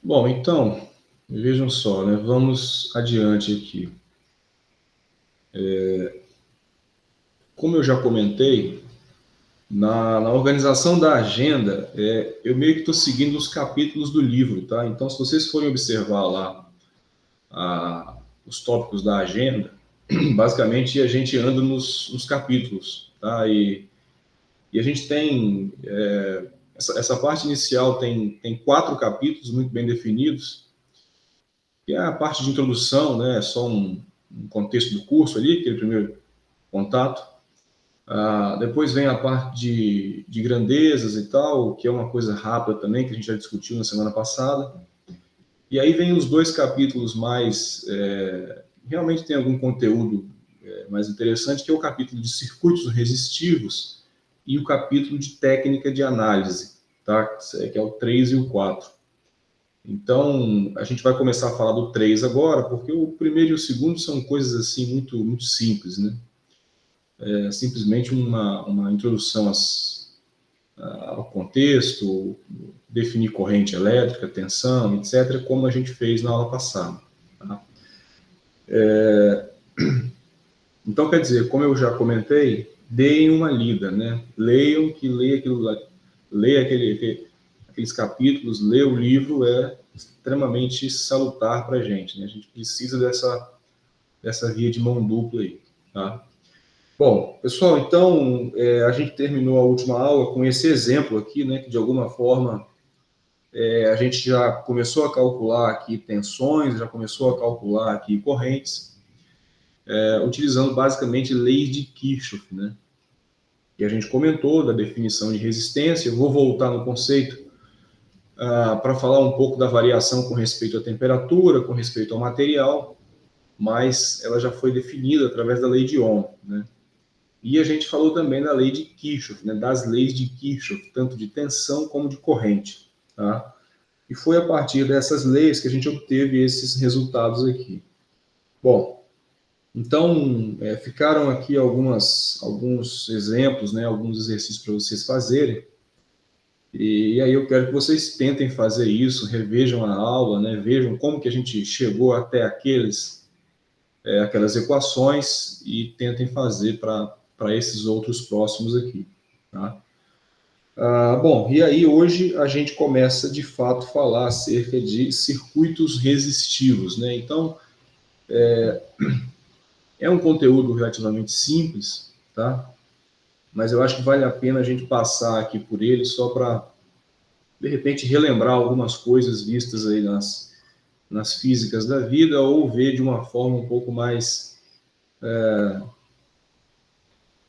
Bom, então, vejam só, né? Vamos adiante aqui. Como eu já comentei, na organização da agenda, eu meio que estou seguindo os capítulos do livro, tá? Então, se vocês forem observar lá os tópicos da agenda, basicamente a gente anda nos capítulos, tá? E a gente tem essa parte inicial tem 4 capítulos muito bem definidos, que é a parte de introdução, né? É só um contexto do curso ali, aquele primeiro contato. Depois vem a parte de grandezas e tal, que é uma coisa rápida também, que a gente já discutiu na semana passada. E aí vem os 2 capítulos mais, realmente tem algum conteúdo mais interessante, que é o capítulo de circuitos resistivos e o capítulo de técnica de análise, tá? Que é o 3 e o 4. Então, a gente vai começar a falar do 3 agora, porque o primeiro e o segundo são coisas assim muito, muito simples, né? É simplesmente uma introdução ao contexto, definir corrente elétrica, tensão, etc., como a gente fez na aula passada. Tá? Então, quer dizer, como eu já comentei, deem uma lida, né? Leiam, que leia aquilo lá, leia aqueles capítulos, ler o livro é extremamente salutar para a gente, né? A gente precisa dessa via de mão dupla aí, tá? Bom, pessoal, então a gente terminou a última aula com esse exemplo aqui, né, que de alguma forma a gente já começou a calcular aqui tensões, já começou a calcular aqui correntes, utilizando basicamente leis de Kirchhoff, né? E a gente comentou da definição de resistência. Eu vou voltar no conceito para falar um pouco da variação com respeito à temperatura, com respeito ao material, mas ela já foi definida através da lei de Ohm, né? E a gente falou também da lei de Kirchhoff, né, das leis de Kirchhoff, tanto de tensão como de corrente. Tá? E foi a partir dessas leis que a gente obteve esses resultados aqui. Bom, então ficaram aqui alguns exemplos, né, alguns exercícios para vocês fazerem. E aí eu quero que vocês tentem fazer isso, revejam a aula, né, vejam como que a gente chegou até aquelas equações e tentem fazer para esses outros próximos aqui. Tá? Bom, e aí hoje a gente começa de fato a falar acerca de circuitos resistivos, né? Então, é um conteúdo relativamente simples, tá? Mas eu acho que vale a pena a gente passar aqui por ele só para, de repente, relembrar algumas coisas vistas aí nas físicas da vida ou ver de uma forma um pouco mais,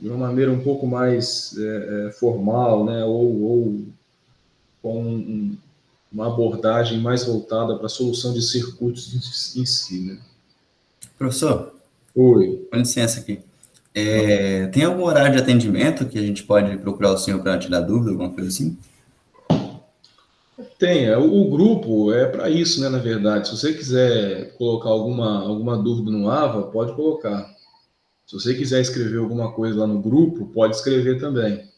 de uma maneira um pouco mais formal, né? Ou com uma abordagem mais voltada para a solução de circuitos em si, né? Professor, Oi. com licença aqui. Tem algum horário de atendimento que a gente pode procurar o senhor para tirar dúvida, alguma coisa assim? Tem, o grupo é para isso, né, na verdade. Se você quiser colocar alguma dúvida no AVA, pode colocar. Se você quiser escrever alguma coisa lá no grupo, pode escrever também.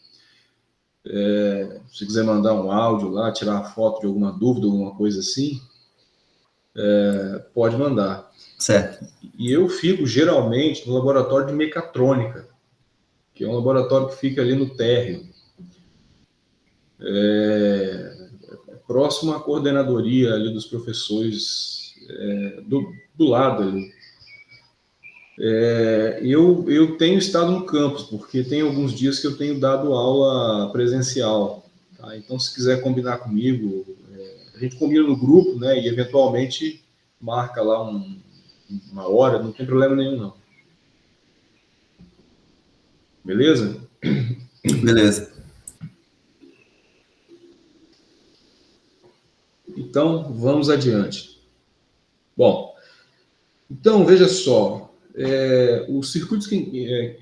Se você quiser mandar um áudio lá, tirar foto de alguma dúvida, alguma coisa assim, pode mandar. Certo. E eu fico geralmente no laboratório de mecatrônica, que é um laboratório que fica ali no térreo, próximo à coordenadoria ali dos professores, do lado ali. Eu tenho estado no campus, porque tem alguns dias que eu tenho dado aula presencial. Tá? Então, se quiser combinar comigo, a gente combina no grupo, né? E eventualmente marca lá uma hora, não tem problema nenhum, não. Beleza? Beleza. Então, vamos adiante. Bom, então veja só, os circuitos que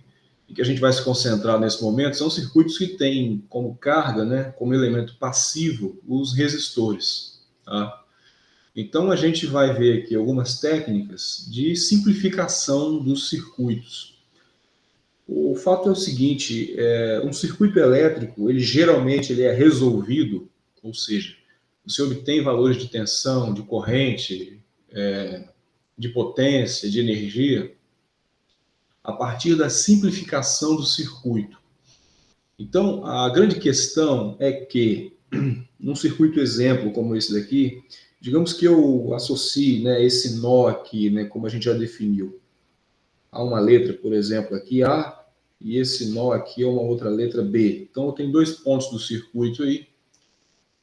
a gente vai se concentrar nesse momento são circuitos que têm como carga, né, como elemento passivo, os resistores. Tá? Então, a gente vai ver aqui algumas técnicas de simplificação dos circuitos. O fato é o seguinte, um circuito elétrico, ele geralmente ele é resolvido, ou seja, você obtém valores de tensão, de corrente, de potência, de energia, a partir da simplificação do circuito. Então, a grande questão é que, num circuito exemplo como esse daqui, digamos que eu associe, né, esse nó aqui, né, como a gente já definiu, a uma letra, por exemplo, aqui A, e esse nó aqui é uma outra letra B. Então, eu tenho dois pontos do circuito aí,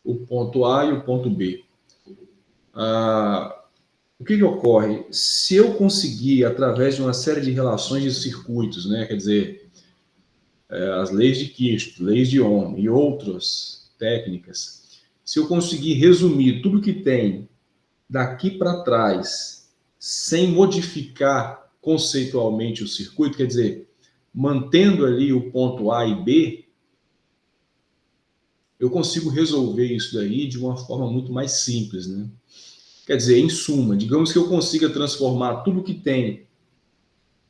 o ponto A e o ponto B. O que ocorre? Se eu conseguir, através de uma série de relações de circuitos, né, quer dizer, as leis de Kirchhoff, leis de Ohm e outras técnicas, se eu conseguir resumir tudo que tem daqui para trás, sem modificar conceitualmente o circuito, quer dizer, mantendo ali o ponto A e B, eu consigo resolver isso daí de uma forma muito mais simples, né? Quer dizer, em suma, digamos que eu consiga transformar tudo que tem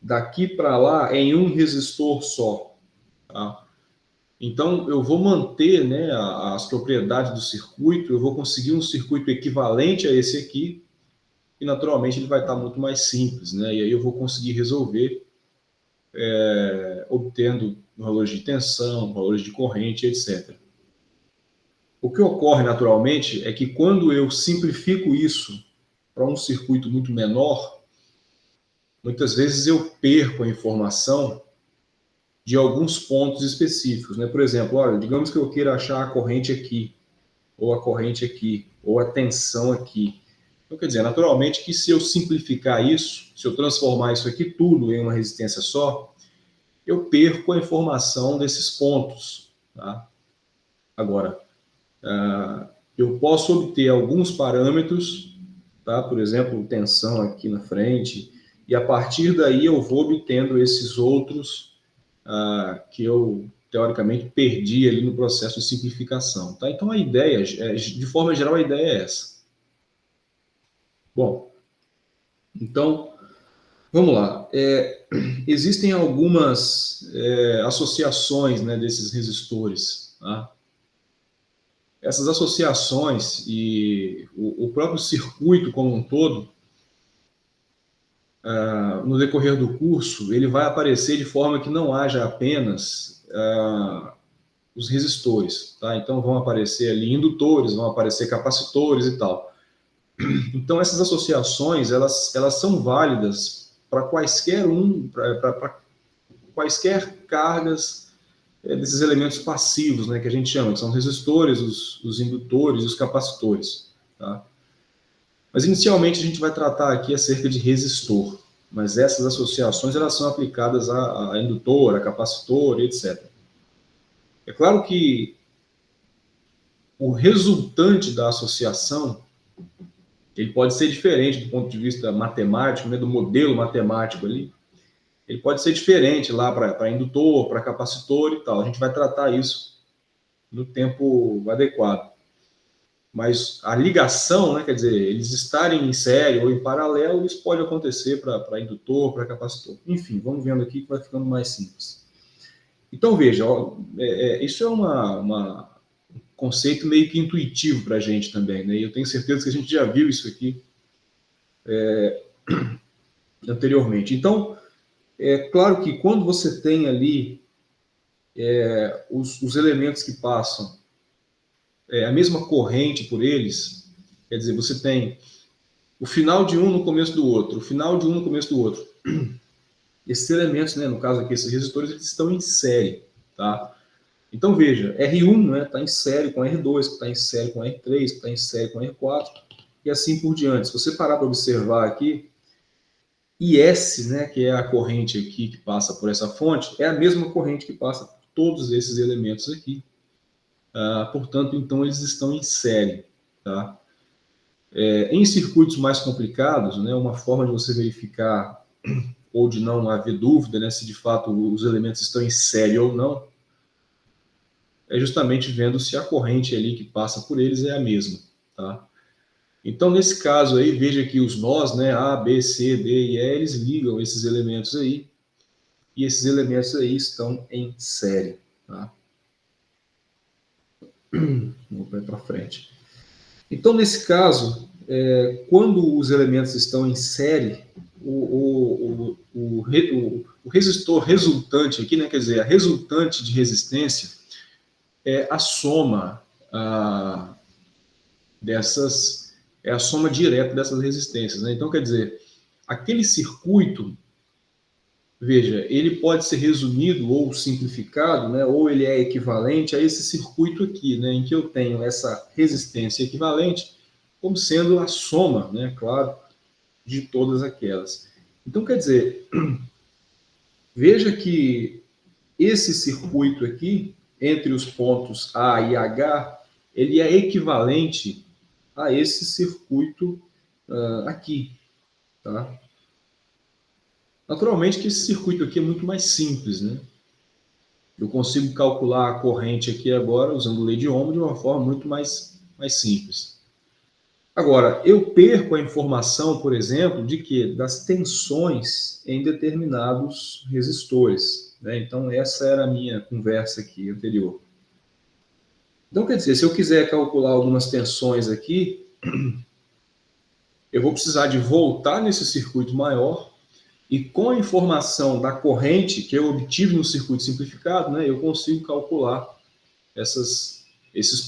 daqui para lá em um resistor só, tá? Então, eu vou manter, né, as propriedades do circuito, eu vou conseguir um circuito equivalente a esse aqui, e naturalmente ele vai estar muito mais simples, né? E aí eu vou conseguir resolver obtendo valores de tensão, valores de corrente, etc. O que ocorre naturalmente é que quando eu simplifico isso para um circuito muito menor, muitas vezes eu perco a informação de alguns pontos específicos, né? Por exemplo, olha, digamos que eu queira achar a corrente aqui, ou a corrente aqui, ou a tensão aqui. Então, quer dizer, naturalmente que se eu simplificar isso, se eu transformar isso aqui tudo em uma resistência só, eu perco a informação desses pontos, tá? Agora, eu posso obter alguns parâmetros, tá? Por exemplo, tensão aqui na frente, e a partir daí eu vou obtendo esses outros que eu, teoricamente, perdi ali no processo de simplificação, tá? Então, a ideia, de forma geral, a ideia é essa. Bom, então, vamos lá. Existem algumas associações, né, desses resistores, tá? Essas associações e o próprio circuito como um todo, no decorrer do curso, ele vai aparecer de forma que não haja apenas os resistores, tá? Então vão aparecer ali indutores, vão aparecer capacitores e tal. Então essas associações, elas são válidas para para quaisquer cargas desses elementos passivos, né, que a gente chama, que são os resistores, os indutores e os capacitores, tá? Mas inicialmente a gente vai tratar aqui acerca de resistor, mas essas associações elas são aplicadas a indutor, a capacitor, etc. É claro que o resultante da associação ele pode ser diferente do ponto de vista matemático, né, do modelo matemático ali. Ele pode ser diferente lá para indutor, para capacitor e tal. A gente vai tratar isso no tempo adequado. Mas a ligação, né, quer dizer, eles estarem em série ou em paralelo, isso pode acontecer para indutor, para capacitor. Enfim, vamos vendo aqui que vai ficando mais simples. Então, veja, isso é um conceito meio que intuitivo para a gente também, né? E eu tenho certeza que a gente já viu isso aqui anteriormente. Então, é claro que quando você tem ali os elementos que passam a mesma corrente por eles, quer dizer, você tem o final de um no começo do outro, o final de um no começo do outro. Esses elementos, né, no caso aqui, esses resistores, eles estão em série, tá? Então, veja, R1 está, né, em série com R2, que está em série com R3, que está em série com R4, e assim por diante. Se você parar para observar aqui, IS, né, que é a corrente aqui que passa por essa fonte, é a mesma corrente que passa por todos esses elementos aqui. Portanto, então, eles estão em série, tá? Em circuitos mais complicados, né, uma forma de você verificar ou de não haver dúvida, né, se de fato os elementos estão em série ou não, é justamente vendo se a corrente ali que passa por eles é a mesma, tá? Então, nesse caso aí, veja que os nós, né, A, B, C, D e E, eles ligam esses elementos aí, e esses elementos aí estão em série, tá? Vou para frente. Então, nesse caso, quando os elementos estão em série, o resistor resultante aqui, né, quer dizer, a resultante de resistência é a soma dessas, é a soma direta dessas resistências, né? Então, quer dizer, aquele circuito, veja, ele pode ser resumido ou simplificado, né, ou ele é equivalente a esse circuito aqui, né, em que eu tenho essa resistência equivalente como sendo a soma, né, claro, de todas aquelas. Então, quer dizer, veja que esse circuito aqui, entre os pontos A e H, ele é equivalente a esse circuito aqui, tá? Naturalmente que esse circuito aqui é muito mais simples, né? Eu consigo calcular a corrente aqui agora, usando lei de Ohm, de uma forma muito mais simples. Agora, eu perco a informação, por exemplo, de que das tensões em determinados resistores, né? Então, essa era a minha conversa aqui anterior. Então, quer dizer, se eu quiser calcular algumas tensões aqui, eu vou precisar de voltar nesse circuito maior e com a informação da corrente que eu obtive no circuito simplificado, né, eu consigo calcular esses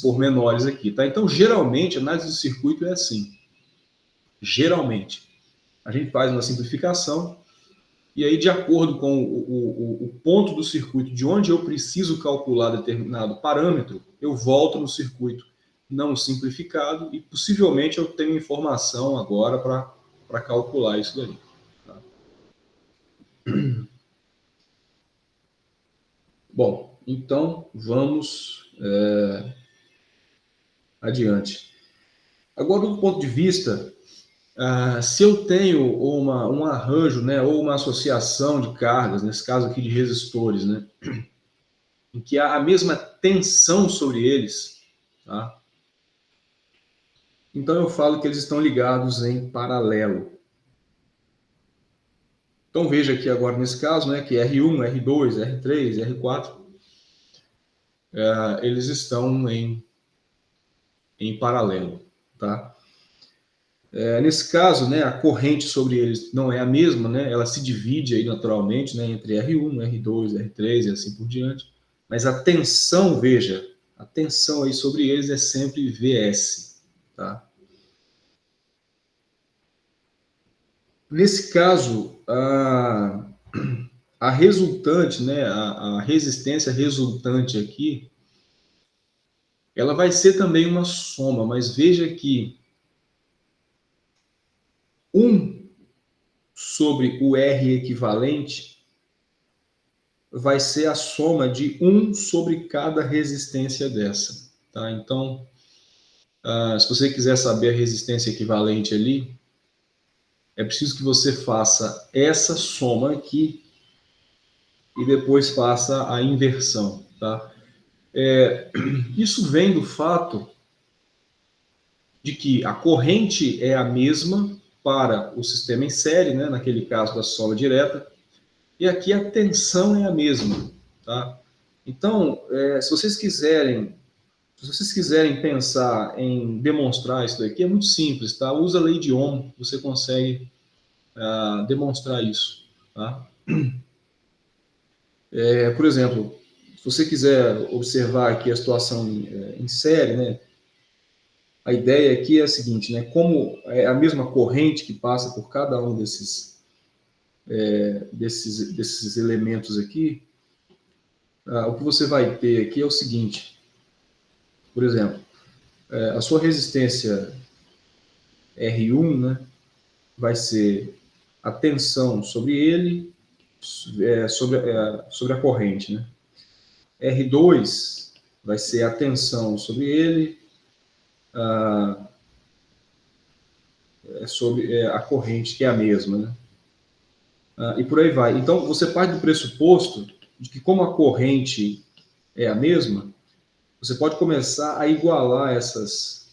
pormenores aqui. Tá? Então, geralmente, a análise de circuito é assim. Geralmente, a gente faz uma simplificação e aí, de acordo com o ponto do circuito de onde eu preciso calcular determinado parâmetro, eu volto no circuito não simplificado e possivelmente eu tenho informação agora para calcular isso daí. Tá? Bom, então vamos adiante. Agora, do ponto de vista, se eu tenho um arranjo, né, ou uma associação de cargas, nesse caso aqui de resistores, né, em que há a mesma tensão sobre eles, tá? Então eu falo que eles estão ligados em paralelo. Então veja aqui agora nesse caso, né, que R1, R2, R3, R4, eles estão em paralelo, tá? Nesse caso, né, a corrente sobre eles não é a mesma, né? Ela se divide aí naturalmente, né, entre R1, R2, R3 e assim por diante. Mas a tensão, veja, a tensão aí sobre eles é sempre Vs, tá? Nesse caso, a resultante, né, a resistência resultante aqui, ela vai ser também uma soma, mas veja que 1 sobre o R equivalente vai ser a soma de 1 sobre cada resistência dessa. Tá? Então, se você quiser saber a resistência equivalente ali, é preciso que você faça essa soma aqui e depois faça a inversão. Tá? Isso vem do fato de que a corrente é a mesma para o sistema em série, né, naquele caso da sola direta, e aqui a tensão é a mesma. Tá? Então, se vocês quiserem pensar em demonstrar isso daqui, é muito simples, tá? Usa a lei de Ohm, você consegue demonstrar isso. Tá? Por exemplo, se você quiser observar aqui a situação em série, né? A ideia aqui é a seguinte, né? Como é a mesma corrente que passa por cada um desses elementos aqui, o que você vai ter aqui é o seguinte, por exemplo, a sua resistência R1, né, vai ser a tensão sobre ele, sobre a corrente, né? R2 vai ser a tensão sobre ele, sobre a corrente, que é a mesma, né? E por aí vai. Então, você parte do pressuposto de que, como a corrente é a mesma, você pode começar a igualar essas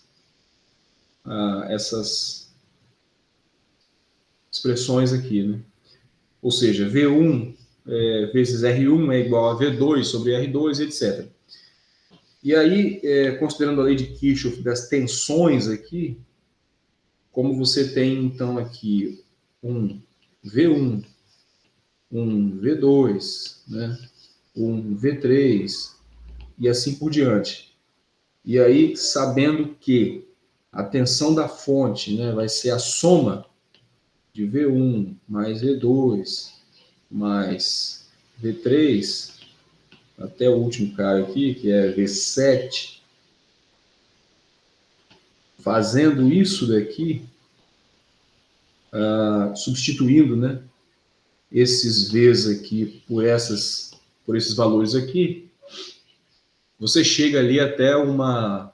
expressões aqui, né? Ou seja, V1 vezes R1 é igual a V2 sobre R2, etc. E aí, considerando a lei de Kirchhoff das tensões aqui, como você tem, então, aqui um V1, um V2, né, um V3, e assim por diante. E aí, sabendo que a tensão da fonte, né, vai ser a soma de V1 mais V2 mais V3, até o último cara aqui, que é V7, fazendo isso daqui, substituindo, né, esses V's aqui por esses valores aqui, você chega ali até uma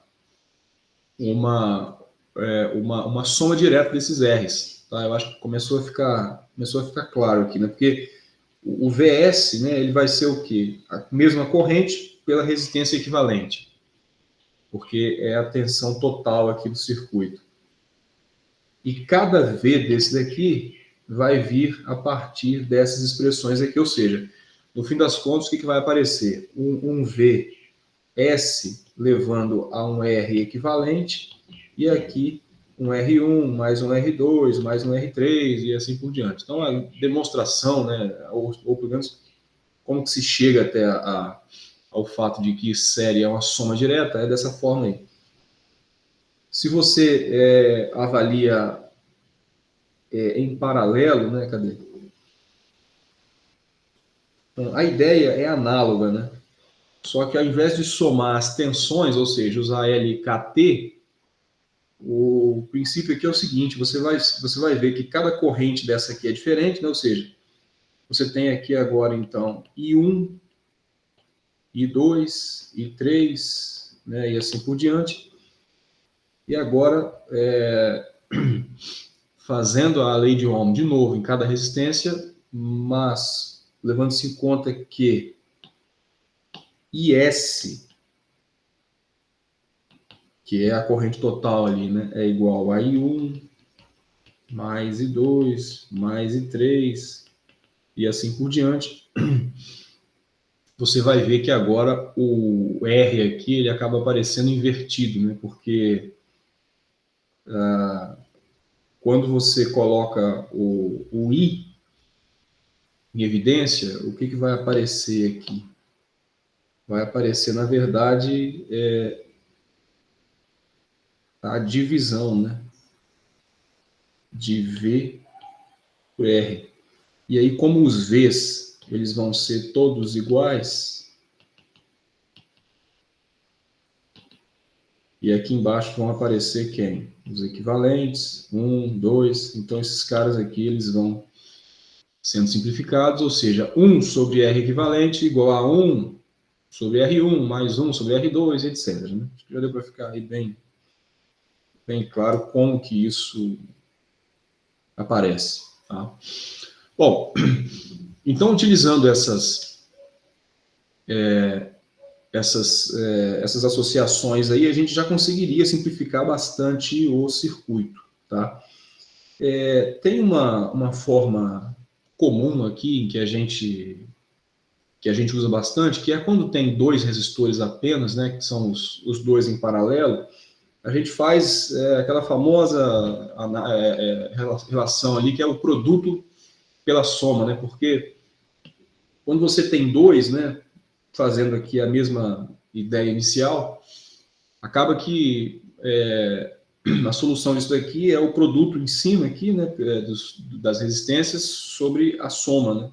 soma direta desses R's. Tá? Eu acho que começou a ficar claro aqui, né? Porque o VS, né, ele vai ser o quê? A mesma corrente pela resistência equivalente, porque é a tensão total aqui do circuito. E cada V desse daqui vai vir a partir dessas expressões aqui, ou seja, no fim das contas, o que vai aparecer? Um VS levando a um R equivalente, e aqui um R1, mais um R2, mais um R3, e assim por diante. Então, a demonstração, né, ou pelo menos como que se chega até ao fato de que série é uma soma direta, é dessa forma aí. Se você avalia em paralelo, né, cadê? Então, a ideia é análoga, né? Só que ao invés de somar as tensões, ou seja, usar LKT, o princípio aqui é o seguinte, você vai ver que cada corrente dessa aqui é diferente, né? Ou seja, você tem aqui agora, então, I1, I2, I3, né? E assim por diante. E agora, fazendo a lei de Ohm de novo em cada resistência, mas levando-se em conta que IS, que é a corrente total ali, né, é igual a I1 mais I2 mais I3 e assim por diante, você vai ver que agora o R aqui ele acaba aparecendo invertido, né, porque quando você coloca o I em evidência, o que vai aparecer aqui? Vai aparecer, na verdade, a divisão, né, de V por R. E aí, como os V's eles vão ser todos iguais, e aqui embaixo vão aparecer quem? Os equivalentes, 1, 2, então esses caras aqui eles vão sendo simplificados, ou seja, 1 sobre R equivalente igual a 1 sobre R1 mais 1 sobre R2, etc. Né? Acho que já deu para ficar aí bem claro como que isso aparece. Tá? Bom, então utilizando essas associações aí, a gente já conseguiria simplificar bastante o circuito. Tá? Tem uma forma comum aqui que a gente usa bastante, que é quando tem dois resistores apenas, né, que são os dois em paralelo, a gente faz aquela famosa relação ali, que é o produto pela soma, né, porque quando você tem dois, né, fazendo aqui a mesma ideia inicial, acaba que a solução disso daqui é o produto em cima aqui, né, das resistências sobre a soma, né.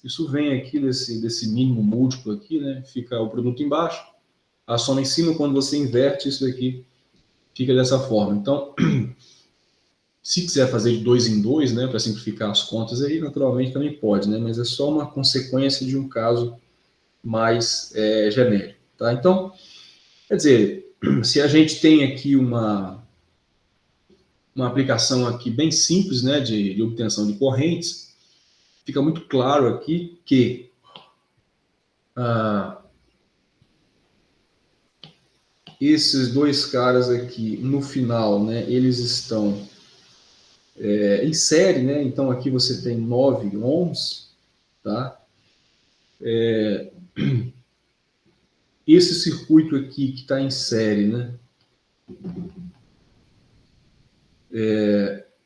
Isso vem aqui desse mínimo múltiplo aqui, né, fica o produto embaixo, a soma em cima, quando você inverte isso daqui, fica dessa forma. Então, se quiser fazer de dois em dois, né, para simplificar as contas aí, naturalmente também pode, né, mas é só uma consequência de um caso mais genérico, tá? Então, quer dizer, se a gente tem aqui uma aplicação aqui bem simples, né, de obtenção de correntes, fica muito claro aqui que esses dois caras aqui, no final, né, eles estão em série, né, então aqui você tem 9 ohms, tá? esse circuito aqui que está em série, né?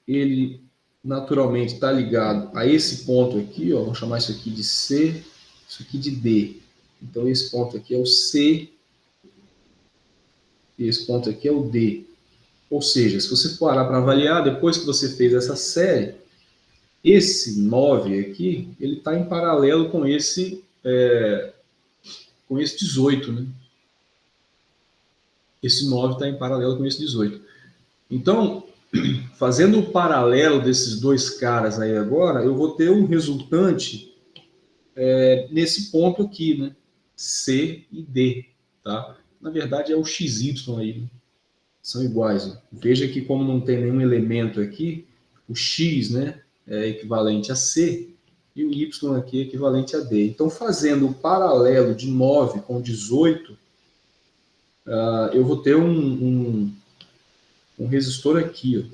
Ele naturalmente está ligado a esse ponto aqui, ó, vamos chamar isso aqui de C, isso aqui de D. Então, esse ponto aqui é o C, e esse ponto aqui é o D. Ou seja, se você parar para avaliar, depois que você fez essa série, esse 9 aqui, ele está em paralelo com esse 18, né? Esse 9 está em paralelo com esse 18. Então, fazendo o paralelo desses dois caras aí agora, eu vou ter um resultante nesse ponto aqui, né? C e D, tá? Na verdade é o XY aí, né? São iguais. Né? Veja que como não tem nenhum elemento aqui, o X, né, é equivalente a C e o Y aqui é equivalente a D. Então, fazendo o paralelo de 9 com 18, eu vou ter um resistor aqui,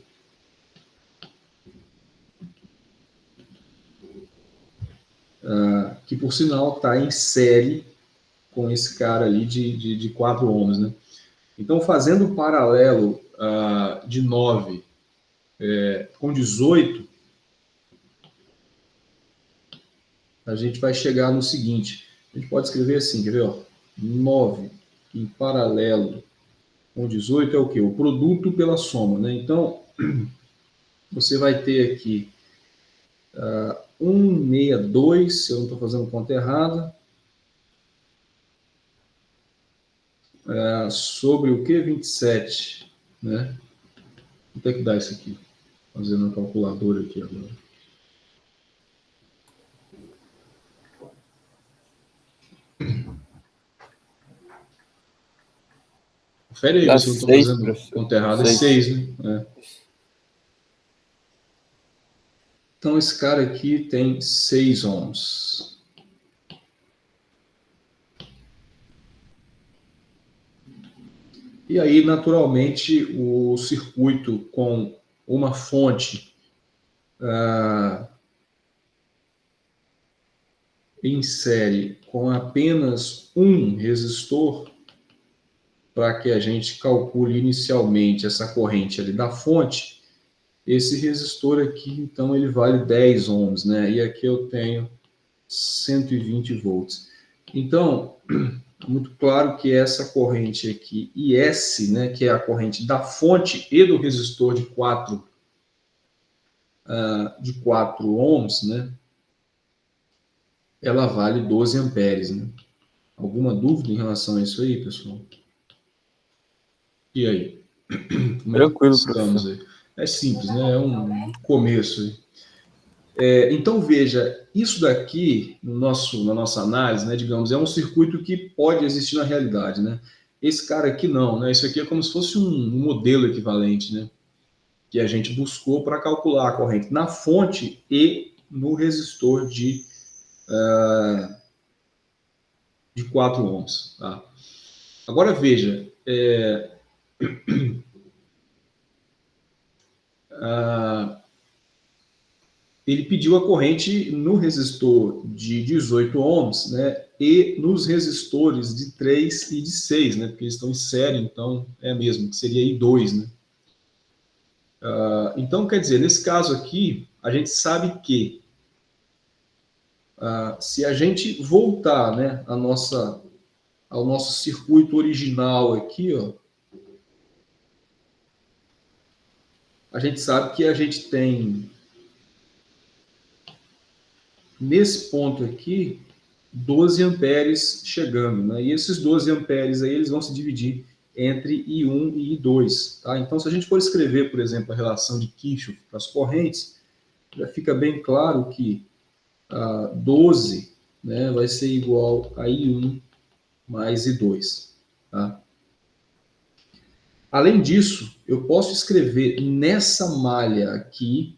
ó. Que por sinal está em série com esse cara ali de 4 ohms, né? Então, fazendo o paralelo de 9 com 18, a gente vai chegar no seguinte, a gente pode escrever assim, quer ver? Ó, 9 em paralelo com 18 é o quê? O produto pela soma, né? Então, você vai ter aqui 162, se eu não estou fazendo conta errada, sobre o que? 27, né? Quanto é que dá isso aqui? Fazendo a calculadora aqui agora. Confere aí, se eu não estou fazendo conta errada, é 6, né? Então, esse cara aqui tem 6 ohms. E aí, naturalmente, o circuito com uma fonte em série com apenas um resistor, para que a gente calcule inicialmente essa corrente ali da fonte, esse resistor aqui, então, ele vale 10 ohms, né? E aqui eu tenho 120 volts. Então, muito claro que essa corrente aqui, IS, né, que é a corrente da fonte e do resistor de 4 ohms, né, ela vale 12 amperes. Né? Alguma dúvida em relação a isso aí, pessoal? E aí? Como é que estamos aí? É simples, né? É um começo aí. Então, veja, isso daqui, na nossa análise, né, digamos, é um circuito que pode existir na realidade, né? Esse cara aqui não, né? Isso aqui é como se fosse um modelo equivalente, né? Que a gente buscou para calcular a corrente na fonte e no resistor de 4 ohms. Tá? Agora, veja, ele pediu a corrente no resistor de 18 ohms, né, e nos resistores de 3 e de 6, né, porque eles estão em série, então é mesmo, que seria I2. Né? Então, quer dizer, nesse caso aqui, a gente sabe que se a gente voltar, né, ao nosso circuito original aqui, ó, a gente sabe que a gente tem, nesse ponto aqui, 12 amperes chegando, né? E esses 12 amperes aí, eles vão se dividir entre I1 e I2, tá? Então, se a gente for escrever, por exemplo, a relação de Kirchhoff para as correntes, já fica bem claro que 12, né, vai ser igual a I1 mais I2, tá? Além disso, eu posso escrever nessa malha aqui,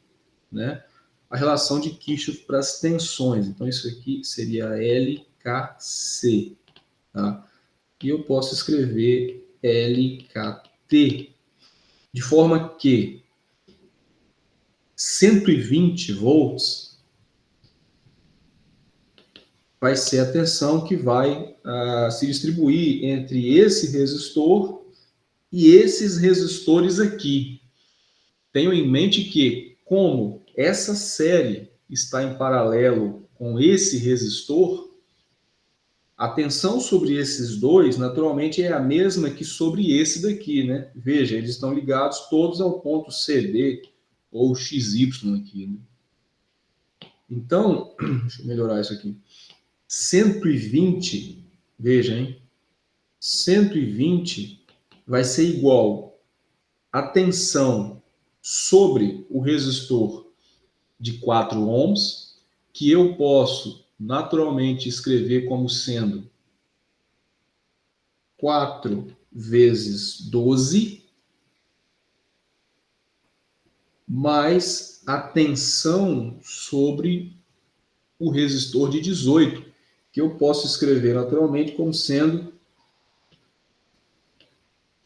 né, a relação de Kirchhoff para as tensões. Então, isso aqui seria LKC. Tá? E eu posso escrever LKT, de forma que 120 volts vai ser a tensão que vai se distribuir entre esse resistor e esses resistores aqui. Tenham em mente que, como essa série está em paralelo com esse resistor, a tensão sobre esses dois, naturalmente, é a mesma que sobre esse daqui, né? Veja, eles estão ligados todos ao ponto CD ou XY aqui, né? Então, deixa eu melhorar isso aqui. 120, veja, hein? 120 vai ser igual a tensão sobre o resistor de 4 ohms, que eu posso naturalmente escrever como sendo 4 vezes 12, mais a tensão sobre o resistor de 18, que eu posso escrever naturalmente como sendo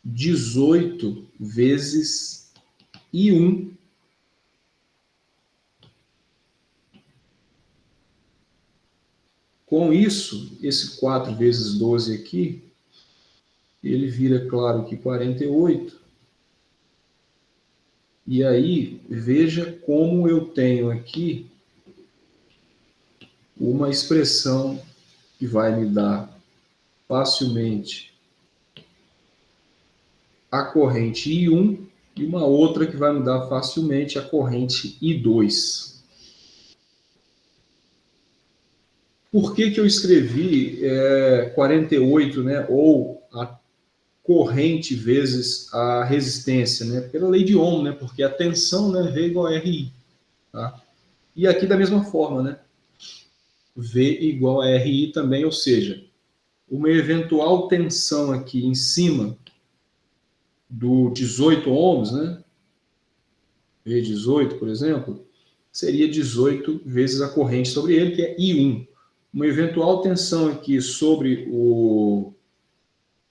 18 vezes I1. Com isso, esse 4 vezes 12 aqui, ele vira, claro, que 48. E aí, veja como eu tenho aqui uma expressão que vai me dar facilmente a corrente I1 e uma outra que vai me dar facilmente a corrente I2. Por que eu escrevi 48, né, ou a corrente vezes a resistência, né? Pela lei de Ohm, né? Porque a tensão, né, V igual a RI, tá? E aqui da mesma forma, né? V igual a RI também, ou seja, uma eventual tensão aqui em cima do 18 ohms, né? V18, por exemplo, seria 18 vezes a corrente sobre ele, que é I1. Uma eventual tensão aqui sobre o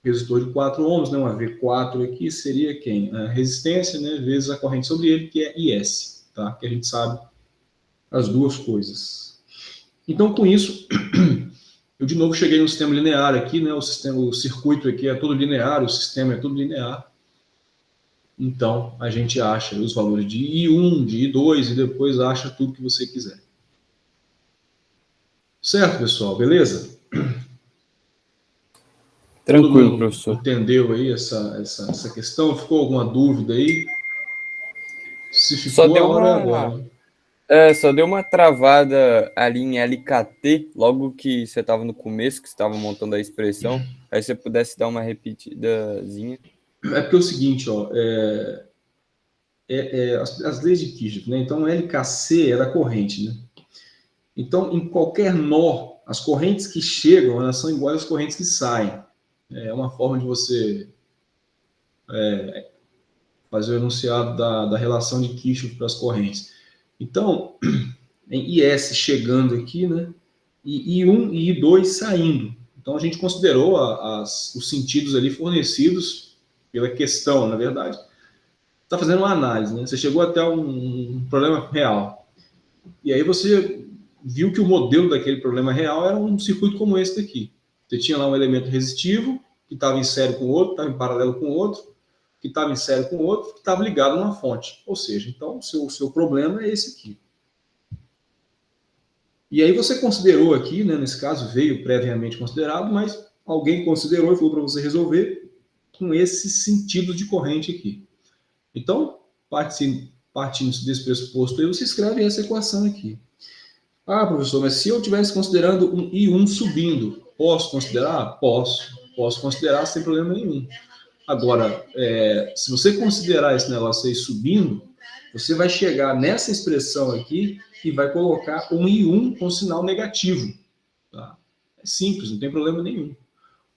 resistor de 4 ohms, né, uma V4 aqui, seria quem? A resistência, né, vezes a corrente sobre ele, que é IS, tá? Que a gente sabe as duas coisas. Então, com isso, eu de novo cheguei no sistema linear aqui, né, o circuito aqui é todo linear, o sistema é todo linear. Então, a gente acha os valores de I1, de I2 e depois acha tudo que você quiser. Certo, pessoal? Beleza? Tranquilo, Todo mundo professor. entendeu aí essa questão? Ficou alguma dúvida aí? Se Só ficou, a deu hora é agora. só deu uma travada ali em LKT, logo que você estava no começo, que você estava montando a expressão. Aí você pudesse dar uma repetidazinha. É porque é o seguinte, ó, as leis de Kirchhoff, né? Então, LKC era corrente, né? Então, em qualquer nó, as correntes que chegam, elas são iguais às correntes que saem. É uma forma de você fazer o enunciado da relação de Kirchhoff para as correntes. Então, em IS chegando aqui, né? E I1 e I2 saindo. Então, a gente considerou os sentidos ali fornecidos pela questão, na verdade. Está fazendo uma análise, né? Você chegou até um problema real. E aí você viu que o modelo daquele problema real era um circuito como esse daqui. Você tinha lá um elemento resistivo, que estava em série com o outro, estava em paralelo com o outro, que estava em série com o outro, que estava ligado a uma fonte. Ou seja, então o seu problema é esse aqui. E aí você considerou aqui, né, nesse caso veio previamente considerado, mas alguém considerou e falou para você resolver com esse sentido de corrente aqui. Então, partindo desse pressuposto aí, você escreve essa equação aqui. Ah, professor, mas se eu estivesse considerando um I1 subindo, posso considerar? Posso considerar sem problema nenhum. Agora, se você considerar esse negócio aí subindo, você vai chegar nessa expressão aqui e vai colocar um I1 com sinal negativo. Tá? É simples, não tem problema nenhum.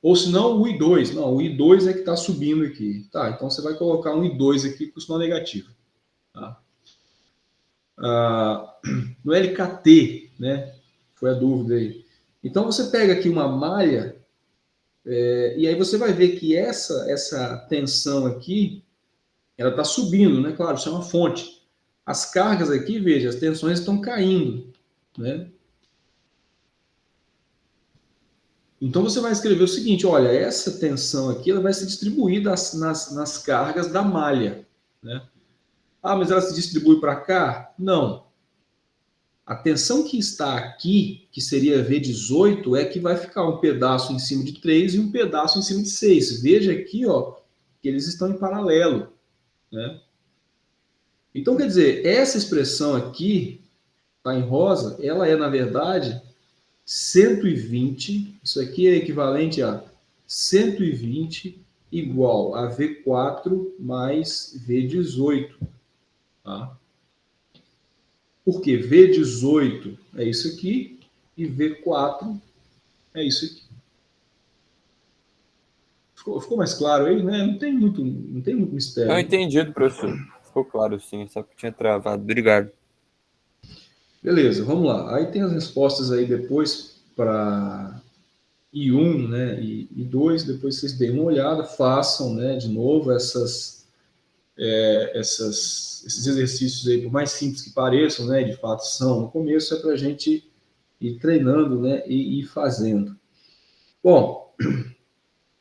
Ou se não, o I2. Não, o I2 é que está subindo aqui. Tá, então você vai colocar um I2 aqui com sinal negativo. Tá? No LKT, né? Foi a dúvida aí. Então você pega aqui uma malha e aí você vai ver que essa tensão aqui, ela está subindo, né? Claro, isso é uma fonte. As cargas aqui, veja, as tensões estão caindo, né? Então você vai escrever o seguinte, olha, essa tensão aqui ela vai se distribuir nas cargas da malha, né? Ah, mas ela se distribui para cá? Não. A tensão que está aqui, que seria V18, é que vai ficar um pedaço em cima de 3 e um pedaço em cima de 6. Veja aqui, ó, que eles estão em paralelo, né? Então, quer dizer, essa expressão aqui, tá em rosa, ela é, na verdade, 120, isso aqui é equivalente a 120 igual a V4 mais V18, tá? Porque V18 é isso aqui e V4 é isso aqui. Ficou mais claro aí, né? Não tem muito mistério. Eu entendi, professor. Ficou claro, sim, só que tinha travado. Obrigado. Beleza, vamos lá. Aí tem as respostas aí depois para I1, né, e I2, depois vocês deem uma olhada, façam, né, de novo esses exercícios aí, por mais simples que pareçam, né, de fato são. No começo é para a gente ir treinando, né, e ir fazendo. Bom,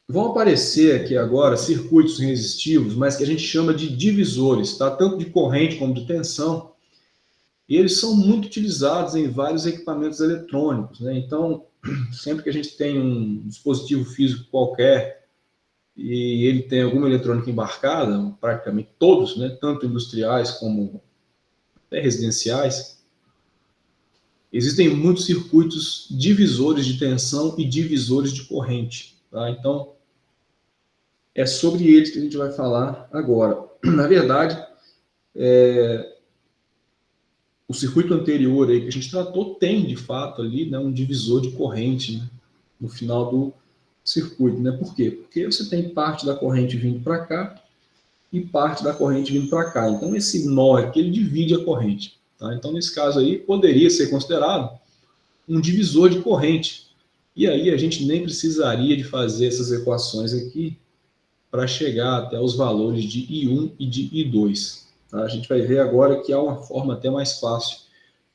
vão aparecer aqui agora circuitos resistivos, mas que a gente chama de divisores, tá? Tanto de corrente como de tensão. E eles são muito utilizados em vários equipamentos eletrônicos, né? Então, sempre que a gente tem um dispositivo físico qualquer e ele tem alguma eletrônica embarcada, praticamente todos, né? Tanto industriais como até residenciais, existem muitos circuitos divisores de tensão e divisores de corrente, tá? Então, é sobre eles que a gente vai falar agora. Na verdade, o circuito anterior aí que a gente tratou tem, de fato, ali, né, um divisor de corrente, né, no final do circuito. Né? Por quê? Porque você tem parte da corrente vindo para cá e parte da corrente vindo para cá. Então, esse nó aqui, ele divide a corrente. Tá? Então, nesse caso aí, poderia ser considerado um divisor de corrente. E aí a gente nem precisaria de fazer essas equações aqui para chegar até os valores de I1 e de I2. Tá? A gente vai ver agora que há uma forma até mais fácil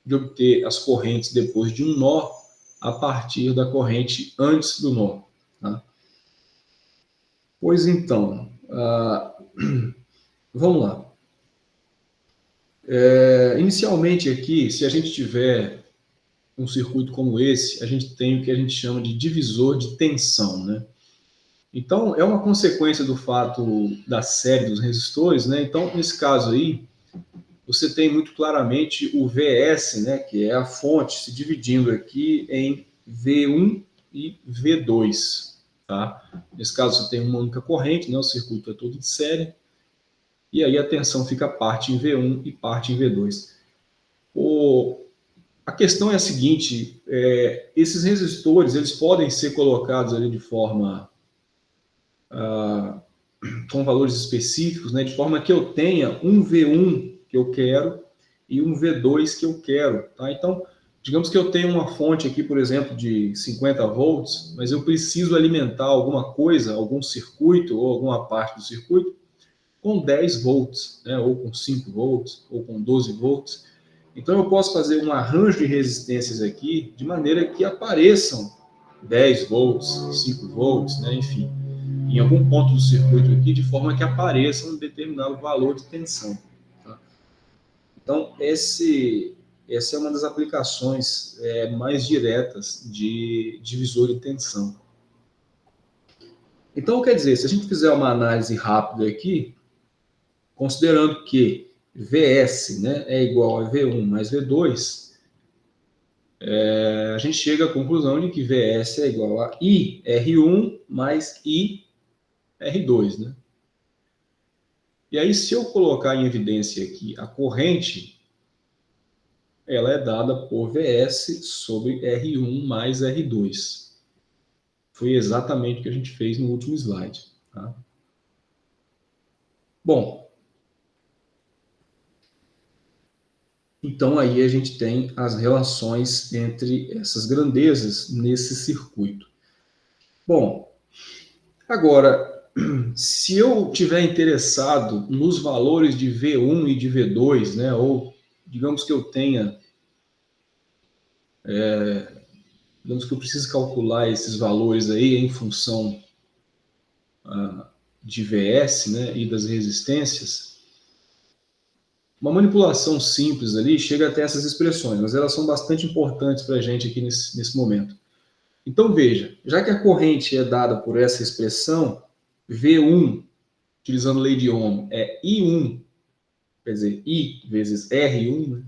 de obter as correntes depois de um nó a partir da corrente antes do nó. Tá? Pois então, vamos lá. Inicialmente aqui, se a gente tiver um circuito como esse, a gente tem o que a gente chama de divisor de tensão, né? Então, é uma consequência do fato da série dos resistores, né? Então, nesse caso aí, você tem muito claramente o VS, né? Que é a fonte, se dividindo aqui em V1 e V2, tá? Nesse caso, você tem uma única corrente, né? O circuito é todo de série. E aí a tensão fica parte em V1 e parte em V2. A questão é a seguinte, esses resistores, eles podem ser colocados ali de forma... com valores específicos, né, de forma que eu tenha um V1 que eu quero e um V2 que eu quero. Tá? Então, digamos que eu tenho uma fonte aqui, por exemplo, de 50 volts, mas eu preciso alimentar alguma coisa, algum circuito ou alguma parte do circuito com 10 volts, né, ou com 5 volts, ou com 12 volts. Então, eu posso fazer um arranjo de resistências aqui de maneira que apareçam 10 volts, 5 volts, né, enfim, em algum ponto do circuito aqui, de forma que apareça um determinado valor de tensão. Tá? Então, essa é uma das aplicações mais diretas de divisor de tensão. Então, quer dizer, se a gente fizer uma análise rápida aqui, considerando que VS, né, é igual a V1 mais V2, a gente chega à conclusão de que VS é igual a IR1 mais IR2, né? E aí, se eu colocar em evidência aqui a corrente, ela é dada por VS sobre R1 mais R2. Foi exatamente o que a gente fez no último slide. Tá? Bom, então aí a gente tem as relações entre essas grandezas nesse circuito. Bom, agora, se eu tiver interessado nos valores de V1 e de V2, né, ou digamos que eu tenha digamos que eu preciso calcular esses valores aí em função de VS, né, e das resistências, uma manipulação simples ali chega até essas expressões, mas elas são bastante importantes para a gente aqui nesse momento. Então, veja, já que a corrente é dada por essa expressão, V1, utilizando lei de Ohm, é I1, quer dizer, I vezes R1, né?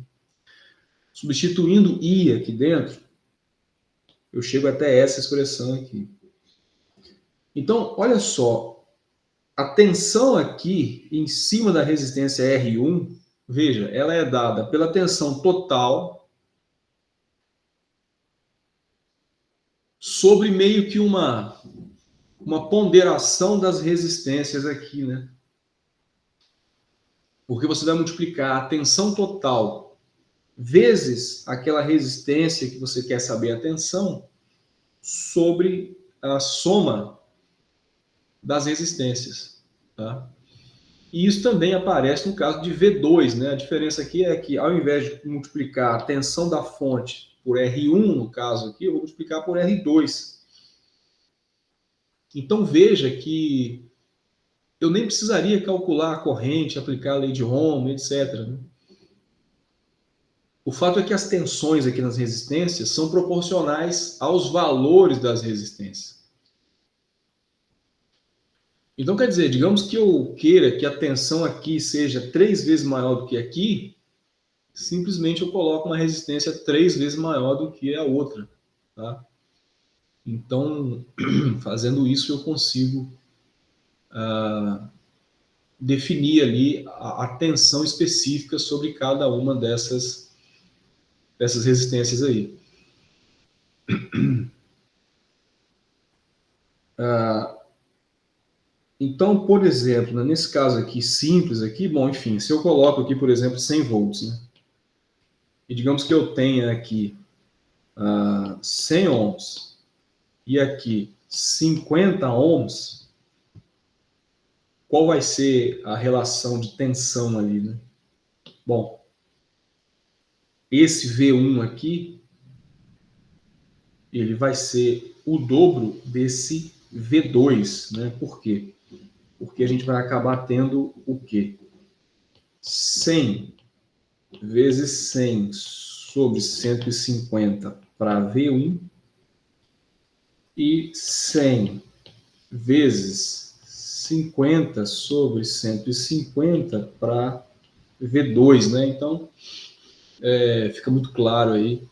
Substituindo I aqui dentro, eu chego até essa expressão aqui. Então, olha só, a tensão aqui em cima da resistência R1, veja, ela é dada pela tensão total sobre meio que uma ponderação das resistências aqui, né? Porque você vai multiplicar a tensão total vezes aquela resistência que você quer saber a tensão sobre a soma das resistências, tá? E isso também aparece no caso de V2, né? A diferença aqui é que ao invés de multiplicar a tensão da fonte por R1, no caso aqui, eu vou multiplicar por R2. Então veja que eu nem precisaria calcular a corrente, aplicar a lei de Ohm, etc, né? O fato é que as tensões aqui nas resistências são proporcionais aos valores das resistências. Então, quer dizer, digamos que eu queira que a tensão aqui seja 3 vezes maior do que aqui, simplesmente eu coloco uma resistência 3 vezes maior do que a outra, tá? Então, fazendo isso, eu consigo definir ali a tensão específica sobre cada uma dessas resistências aí. Então, por exemplo, né, nesse caso aqui, simples aqui, bom, enfim, se eu coloco aqui, por exemplo, 100 volts, né, e digamos que eu tenha aqui 100 ohms e aqui 50 ohms, qual vai ser a relação de tensão ali, né? Bom, esse V1 aqui, ele vai ser o dobro desse V2, né? Por quê? Porque a gente vai acabar tendo o quê? 100 vezes 100 sobre 150 para V1 e 100 vezes 50 sobre 150 para V2, né? Então, fica muito claro aí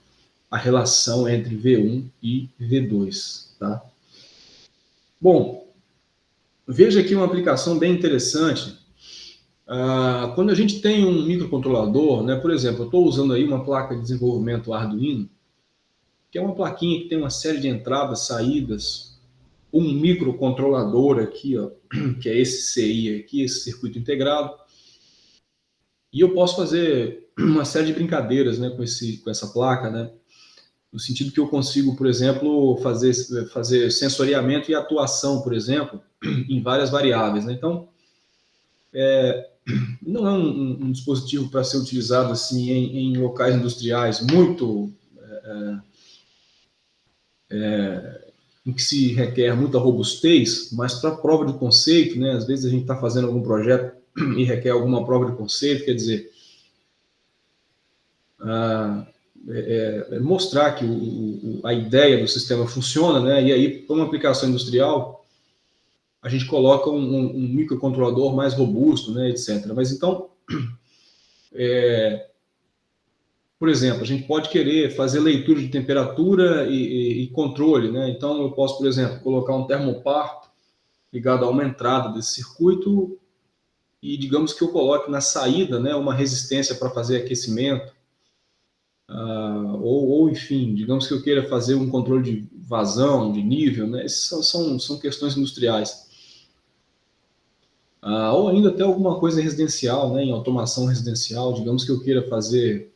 a relação entre V1 e V2, tá? Bom, veja aqui uma aplicação bem interessante. Quando a gente tem um microcontrolador, né, por exemplo, eu estou usando aí uma placa de desenvolvimento Arduino, que é uma plaquinha que tem uma série de entradas, saídas, um microcontrolador aqui, ó, que é esse CI aqui, esse circuito integrado, e eu posso fazer uma série de brincadeiras, né, com essa placa, né, no sentido que eu consigo, por exemplo, fazer sensoriamento e atuação, por exemplo, em várias variáveis, né? Então, não é um dispositivo para ser utilizado assim em locais industriais muito em que se requer muita robustez, mas para prova de conceito, né? Às vezes a gente está fazendo algum projeto e requer alguma prova de conceito, quer dizer, mostrar que a ideia do sistema funciona, né? E aí, para uma aplicação industrial, a gente coloca um microcontrolador mais robusto, né, etc. Mas então, por exemplo, a gente pode querer fazer leitura de temperatura e controle, né? Então, eu posso, por exemplo, colocar um termopar ligado a uma entrada desse circuito e digamos que eu coloque na saída, né, uma resistência para fazer aquecimento. Ou, enfim, digamos que eu queira fazer um controle de vazão, de nível, né? Essas são questões industriais. Ou ainda até alguma coisa residencial, né, em automação residencial, digamos que eu queira fazer,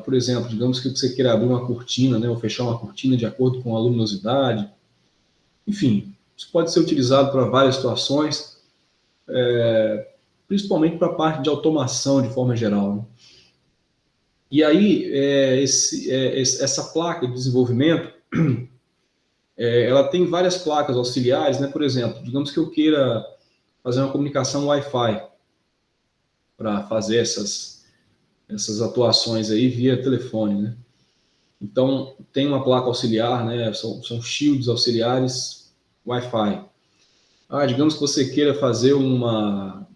por exemplo, digamos que você queira abrir uma cortina, né, ou fechar uma cortina de acordo com a luminosidade. Enfim, isso pode ser utilizado para várias situações, principalmente para a parte de automação de forma geral, né? E aí, essa placa de desenvolvimento, ela tem várias placas auxiliares, né? Por exemplo, digamos que eu queira fazer uma comunicação Wi-Fi para fazer essas atuações aí via telefone, né? Então, tem uma placa auxiliar, né? São shields auxiliares Wi-Fi. Digamos que você queira fazer uma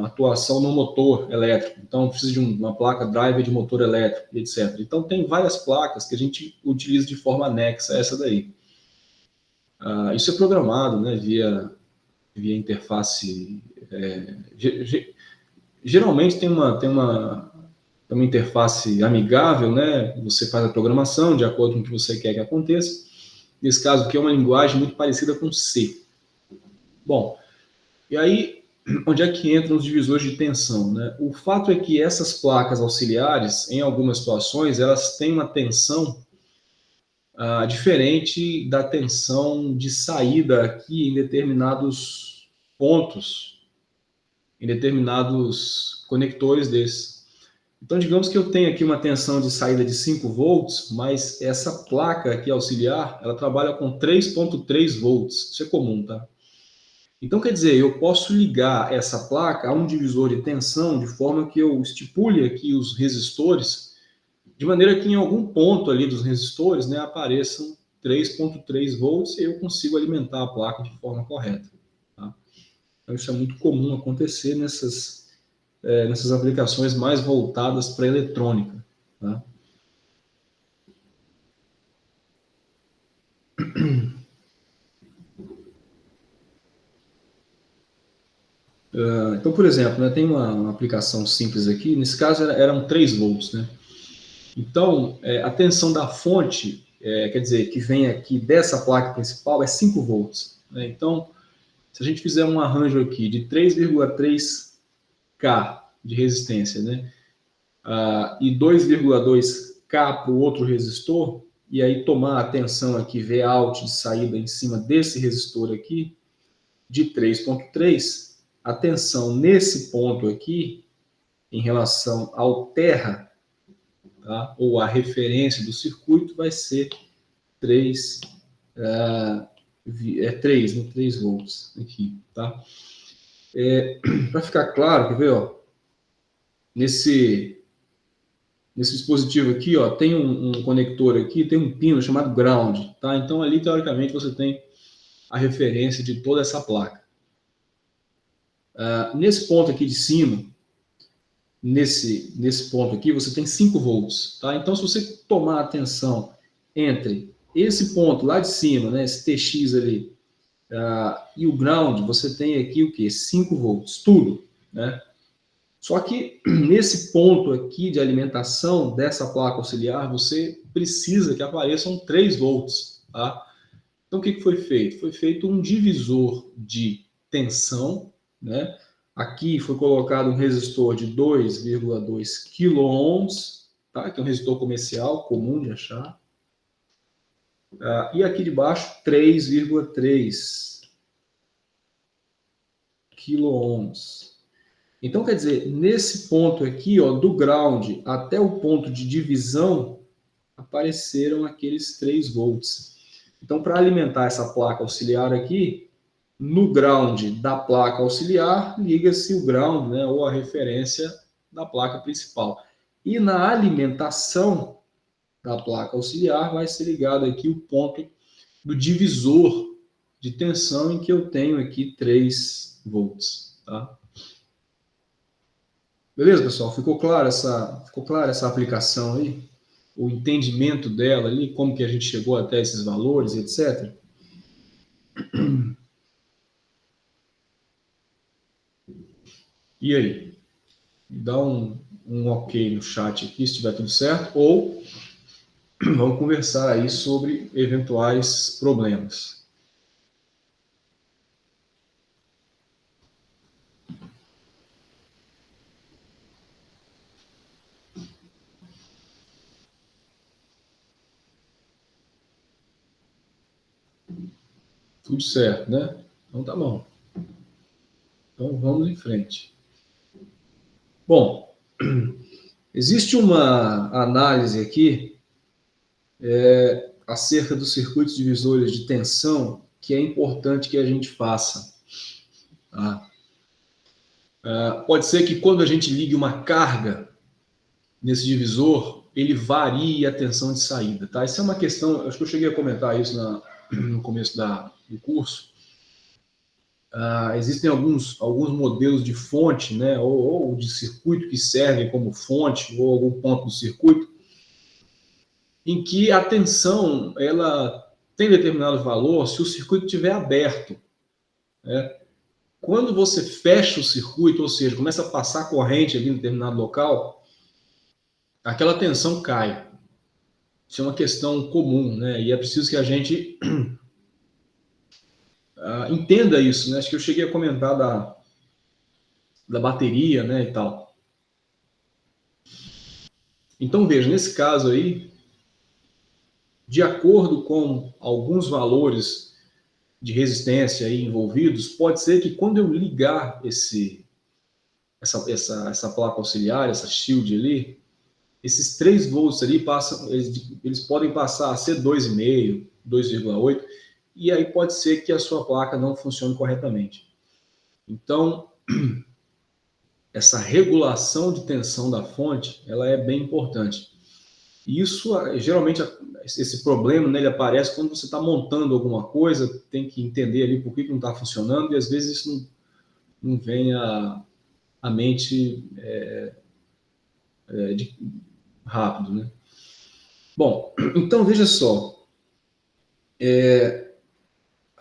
atuação no motor elétrico. Então, precisa de uma placa driver de motor elétrico, etc. Então, tem várias placas que a gente utiliza de forma anexa a essa daí. Isso é programado, né, via interface. Geralmente tem uma interface amigável, né? Você faz a programação de acordo com o que você quer que aconteça. Nesse caso aqui é uma linguagem muito parecida com C. Bom, e aí, onde é que entram os divisores de tensão, né? O fato é que essas placas auxiliares, em algumas situações, elas têm uma tensão diferente da tensão de saída aqui em determinados pontos, em determinados conectores desses. Então, digamos que eu tenho aqui uma tensão de saída de 5 volts, mas essa placa aqui auxiliar, ela trabalha com 3.3 volts. Isso é comum, tá? Então, quer dizer, eu posso ligar essa placa a um divisor de tensão de forma que eu estipule aqui os resistores, de maneira que em algum ponto ali dos resistores, né, apareçam 3.3 volts e eu consigo alimentar a placa de forma correta. Tá? Então, isso é muito comum acontecer nessas aplicações mais voltadas para a eletrônica. Tá? Então, por exemplo, né, tem uma aplicação simples aqui, nesse caso eram 3 volts. Né? Então, a tensão da fonte, quer dizer, que vem aqui dessa placa principal, é 5 volts. Né? Então, se a gente fizer um arranjo aqui de 3,3 K de resistência, né? E 2,2 K para o outro resistor, e aí tomar a tensão aqui, Vout de saída em cima desse resistor aqui, de 3,3, a tensão nesse ponto aqui, em relação ao terra, tá? Ou a referência do circuito, vai ser 3, 3, né? 3 volts aqui, tá? Para ficar claro, quer ver, ó? Nesse dispositivo aqui, ó, tem um conector aqui, tem um pino chamado ground, tá? Então ali, teoricamente, você tem a referência de toda essa placa. Nesse ponto aqui de cima, nesse ponto aqui, você tem 5 volts, tá? Então, se você tomar atenção entre esse ponto lá de cima, né, esse TX ali, e o ground, você tem aqui o quê? 5 volts, tudo, né? Só que nesse ponto aqui de alimentação dessa placa auxiliar, você precisa que apareçam 3 volts, tá? Então, o que foi feito? Foi feito um divisor de tensão, né? Aqui foi colocado um resistor de 2,2 kΩ, tá? Que é um resistor comercial, comum de achar. E aqui de baixo, 3,3 kΩ. Então, quer dizer, nesse ponto aqui, ó, do ground até o ponto de divisão, apareceram aqueles 3 volts. Então, para alimentar essa placa auxiliar aqui, no ground da placa auxiliar, liga-se o ground, né, ou a referência da placa principal. E na alimentação da placa auxiliar, vai ser ligado aqui o ponto do divisor de tensão, em que eu tenho aqui 3 volts. Tá? Beleza, pessoal? Ficou clara essa aplicação aí? O entendimento dela ali, como que a gente chegou até esses valores, etc. E aí? Dá um ok no chat aqui, se estiver tudo certo, ou vamos conversar aí sobre eventuais problemas. Tudo certo, né? Então tá bom. Então vamos em frente. Bom, Existe uma análise aqui acerca dos circuitos divisores de tensão que é importante que a gente faça. Tá? Pode ser que quando a gente ligue uma carga nesse divisor, ele varie a tensão de saída. Tá? Isso é uma questão, acho que eu cheguei a comentar isso no começo do curso. Existem alguns modelos de fonte, né, ou de circuito que servem como fonte, ou algum ponto do circuito, em que a tensão ela tem determinado valor se o circuito estiver aberto. Né? Quando você fecha o circuito, ou seja, começa a passar corrente ali em determinado local, aquela tensão cai. Isso é uma questão comum, né? E é preciso que a gente entenda isso, né? Acho que eu cheguei a comentar da bateria, né, e tal. Então, veja, nesse caso aí, de acordo com alguns valores de resistência aí envolvidos, pode ser que quando eu ligar essa placa auxiliar, essa shield ali, esses 3 volts ali passam, eles podem passar a ser 2,5, 2,8, e aí pode ser que a sua placa não funcione corretamente. Então, essa regulação de tensão da fonte, ela é bem importante. E isso, geralmente, esse problema, né, ele aparece quando você está montando alguma coisa, tem que entender ali por que não está funcionando, e às vezes isso não vem à mente rápido, né? Bom, então veja só,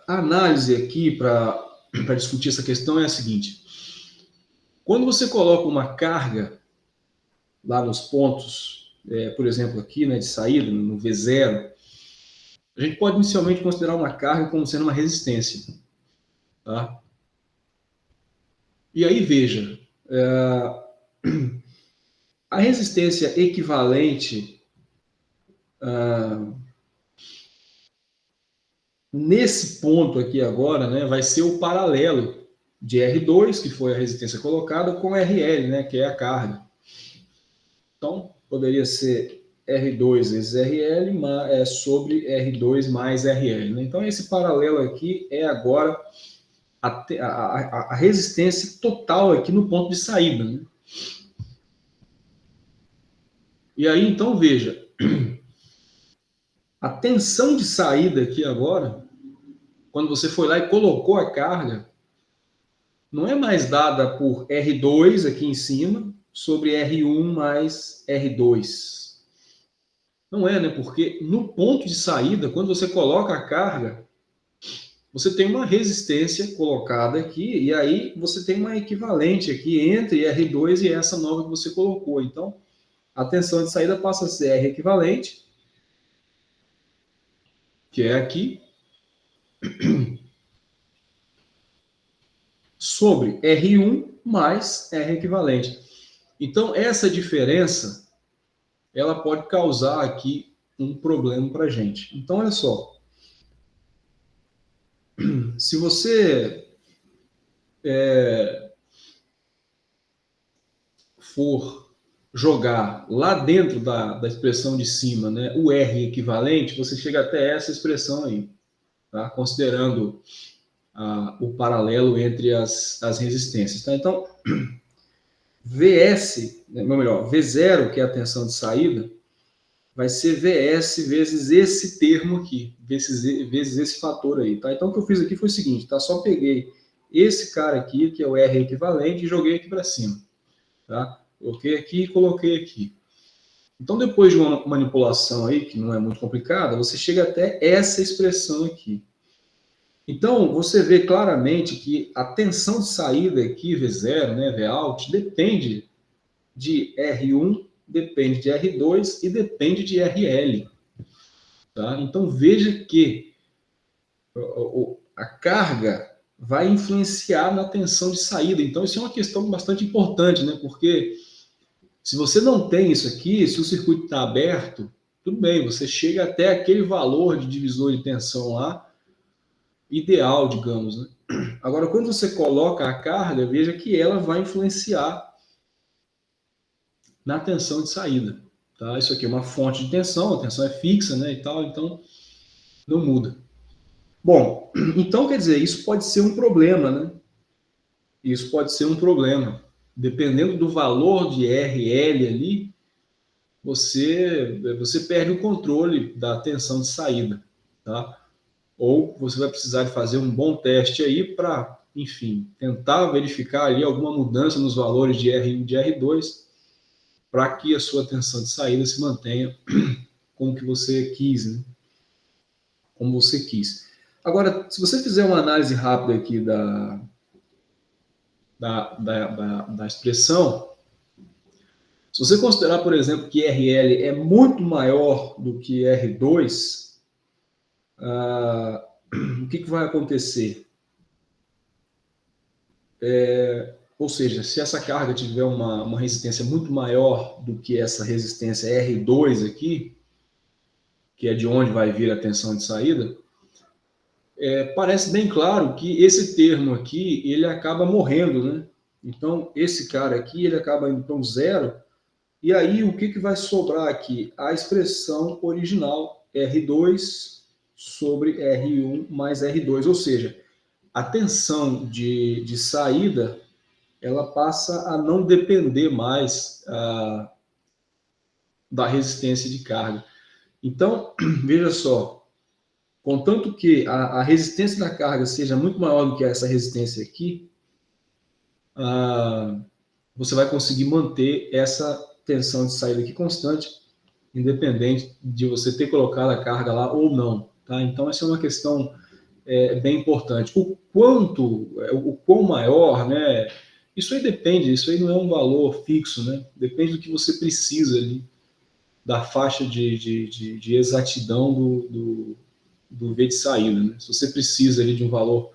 a análise aqui para discutir essa questão é a seguinte: quando você coloca uma carga lá nos pontos, por exemplo aqui, né, de saída, no V0, a gente pode inicialmente considerar uma carga como sendo uma resistência, tá? E aí veja, a resistência equivalente nesse ponto aqui agora, né, vai ser o paralelo de R2, que foi a resistência colocada, com RL, né, que é a carga. Então, poderia ser R2 vezes RL sobre R2 mais RL. Né? Então, esse paralelo aqui é agora a resistência total aqui no ponto de saída. Né? E aí, então, veja, a tensão de saída aqui agora, quando você foi lá e colocou a carga, não é mais dada por R2 aqui em cima sobre R1 mais R2. Não é, né? Porque no ponto de saída, quando você coloca a carga, você tem uma resistência colocada aqui, e aí você tem uma equivalente aqui entre R2 e essa nova que você colocou. Então, a tensão de saída passa a ser R equivalente, que é aqui, sobre R1 mais R equivalente. Então, essa diferença, ela pode causar aqui um problema para a gente. Então, olha só. Se você for jogar lá dentro da expressão de cima, né, o R equivalente, você chega até essa expressão aí, tá? Considerando o paralelo entre as resistências. Tá? Então, VS, ou melhor, V0, que é a tensão de saída, vai ser VS vezes esse termo aqui, vezes esse fator aí. Tá? Então, o que eu fiz aqui foi o seguinte, tá? Só peguei esse cara aqui, que é o R equivalente, e joguei aqui para cima. Tá? Coloquei aqui e coloquei aqui. Então, depois de uma manipulação aí, que não é muito complicada, você chega até essa expressão aqui. Então, você vê claramente que a tensão de saída aqui, V0, né, Vout, depende de R1, depende de R2 e depende de RL. Tá? Então, veja que a carga vai influenciar na tensão de saída. Então, isso é uma questão bastante importante, né? Porque se você não tem isso aqui, se o circuito está aberto, tudo bem, você chega até aquele valor de divisor de tensão lá, ideal, digamos. Né? Agora, quando você coloca a carga, veja que ela vai influenciar na tensão de saída. Tá? Isso aqui é uma fonte de tensão, a tensão é fixa, né, e tal, então não muda. Bom, então quer dizer, isso pode ser um problema, né? Isso pode ser um problema. Dependendo do valor de RL ali, você perde o controle da tensão de saída, tá? Ou você vai precisar de fazer um bom teste aí para, enfim, tentar verificar ali alguma mudança nos valores de R1 e de R2 para que a sua tensão de saída se mantenha como que você quis, né? Como você quis. Agora, se você fizer uma análise rápida aqui da expressão, se você considerar, por exemplo, que RL é muito maior do que R2, o que vai acontecer? Ou seja, se essa carga tiver uma resistência muito maior do que essa resistência R2 aqui, que é de onde vai vir a tensão de saída, parece bem claro que esse termo aqui, ele acaba morrendo, né? Então, esse cara aqui, ele acaba indo para um zero, e aí o que vai sobrar aqui? A expressão original, R2 sobre R1 mais R2, ou seja, a tensão de saída, ela passa a não depender mais da resistência de carga. Então, veja só, contanto que a resistência da carga seja muito maior do que essa resistência aqui, você vai conseguir manter essa tensão de saída aqui constante, independente de você ter colocado a carga lá ou não. Tá? Então, essa é uma questão bem importante. O quão maior, né? Isso aí depende, isso aí não é um valor fixo, né? Depende do que você precisa ali, da faixa de exatidão do V de saída. Né? Se você precisa ali de um valor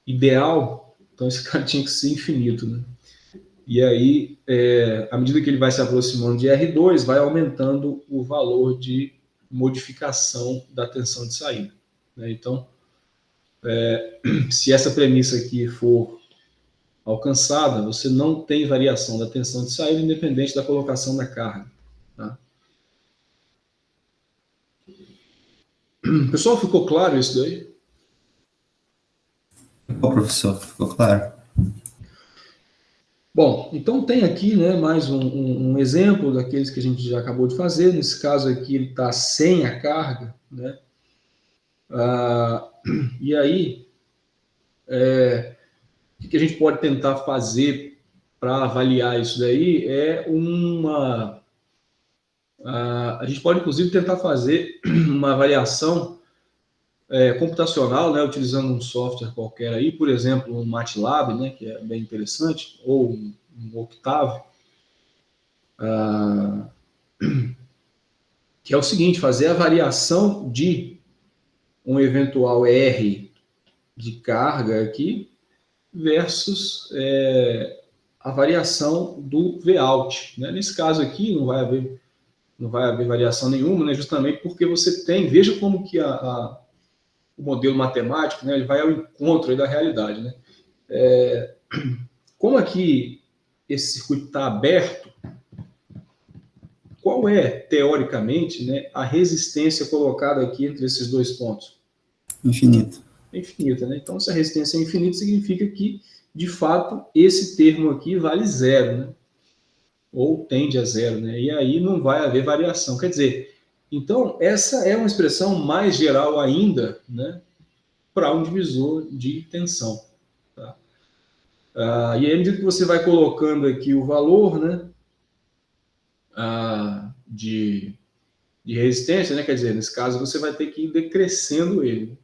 ideal, então esse cara tinha que ser infinito. Né? E aí, à medida que ele vai se aproximando de R2, vai aumentando o valor de modificação da tensão de saída. Né? Então, se essa premissa aqui for alcançada, você não tem variação da tensão de saída independente da colocação da carga. Tá? Pessoal, ficou claro isso daí? Ficou, professor, ficou claro. Bom, então tem aqui, né, mais um exemplo daqueles que a gente já acabou de fazer. Nesse caso aqui, ele está sem a carga, né? E aí, o que a gente pode tentar fazer para avaliar isso daí a gente pode, inclusive, tentar fazer uma avaliação computacional, né, utilizando um software qualquer aí, por exemplo, um MATLAB, né, que é bem interessante, ou um Octave, que é o seguinte, fazer a variação de um eventual R de carga aqui versus a variação do Vout. Né? Nesse caso aqui não vai haver variação nenhuma, né? Justamente porque você tem, veja como que o modelo matemático, né, ele vai ao encontro aí da realidade. Né? Como aqui esse circuito está aberto, qual é, teoricamente, né, a resistência colocada aqui entre esses dois pontos? Infinito. É infinita, né? Então, se a resistência é infinita, significa que, de fato, esse termo aqui vale zero, né? Ou tende a zero, né? E aí não vai haver variação. Quer dizer, então, essa é uma expressão mais geral ainda, né, para um divisor de tensão. Tá? E aí, à medida que você vai colocando aqui o valor, né, de resistência, né, quer dizer, nesse caso, você vai ter que ir decrescendo ele.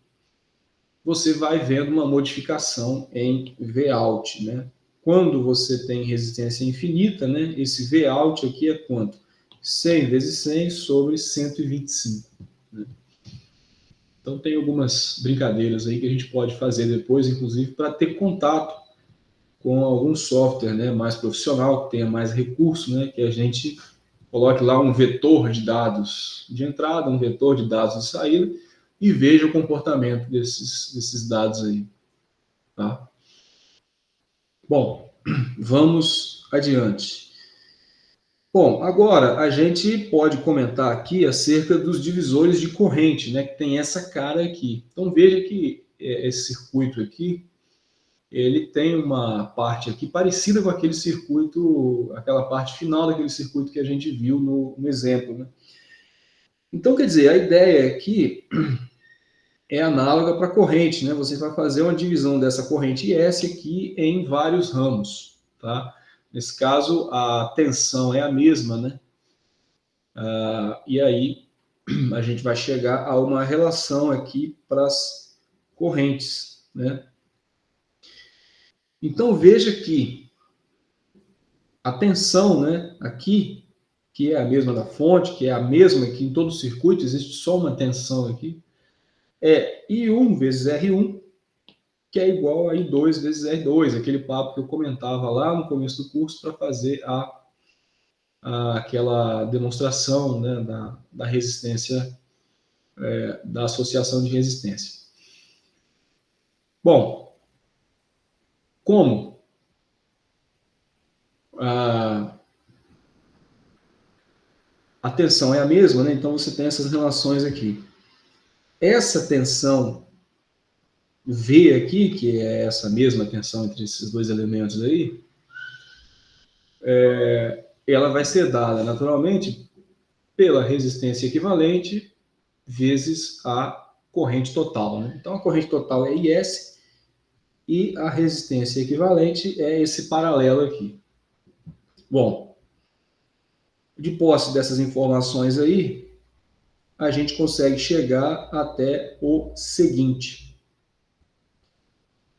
Você vai vendo uma modificação em Vout, né? Quando você tem resistência infinita, né, esse Vout aqui é quanto? 100 vezes 100 sobre 125. Né? Então, tem algumas brincadeiras aí que a gente pode fazer depois, inclusive, para ter contato com algum software, né, mais profissional, que tenha mais recurso, né, que a gente coloque lá um vetor de dados de entrada, um vetor de dados de saída, e veja o comportamento desses dados aí. Tá? Bom, vamos adiante. Bom, agora a gente pode comentar aqui acerca dos divisores de corrente, né, que tem essa cara aqui. Então veja que esse circuito aqui, ele tem uma parte aqui parecida com aquele circuito, aquela parte final daquele circuito que a gente viu no exemplo, né? Então, quer dizer, a ideia aqui é análoga para a corrente, né? Você vai fazer uma divisão dessa corrente IS aqui em vários ramos, tá? Nesse caso, a tensão é a mesma, né? E aí a gente vai chegar a uma relação aqui para as correntes, né? Então veja que a tensão, né, aqui, que é a mesma da fonte, que é a mesma aqui em todo o circuito, existe só uma tensão aqui, é I1 vezes R1, que é igual a I2 vezes R2, aquele papo que eu comentava lá no começo do curso para fazer aquela demonstração, né, da resistência, da associação de resistência. Bom, como a tensão é a mesma, né, então você tem essas relações aqui. Essa tensão V aqui, que é essa mesma tensão entre esses dois elementos aí, ela vai ser dada naturalmente pela resistência equivalente vezes a corrente total, né? Então a corrente total é IS e a resistência equivalente é esse paralelo aqui. Bom, de posse dessas informações aí, a gente consegue chegar até o seguinte.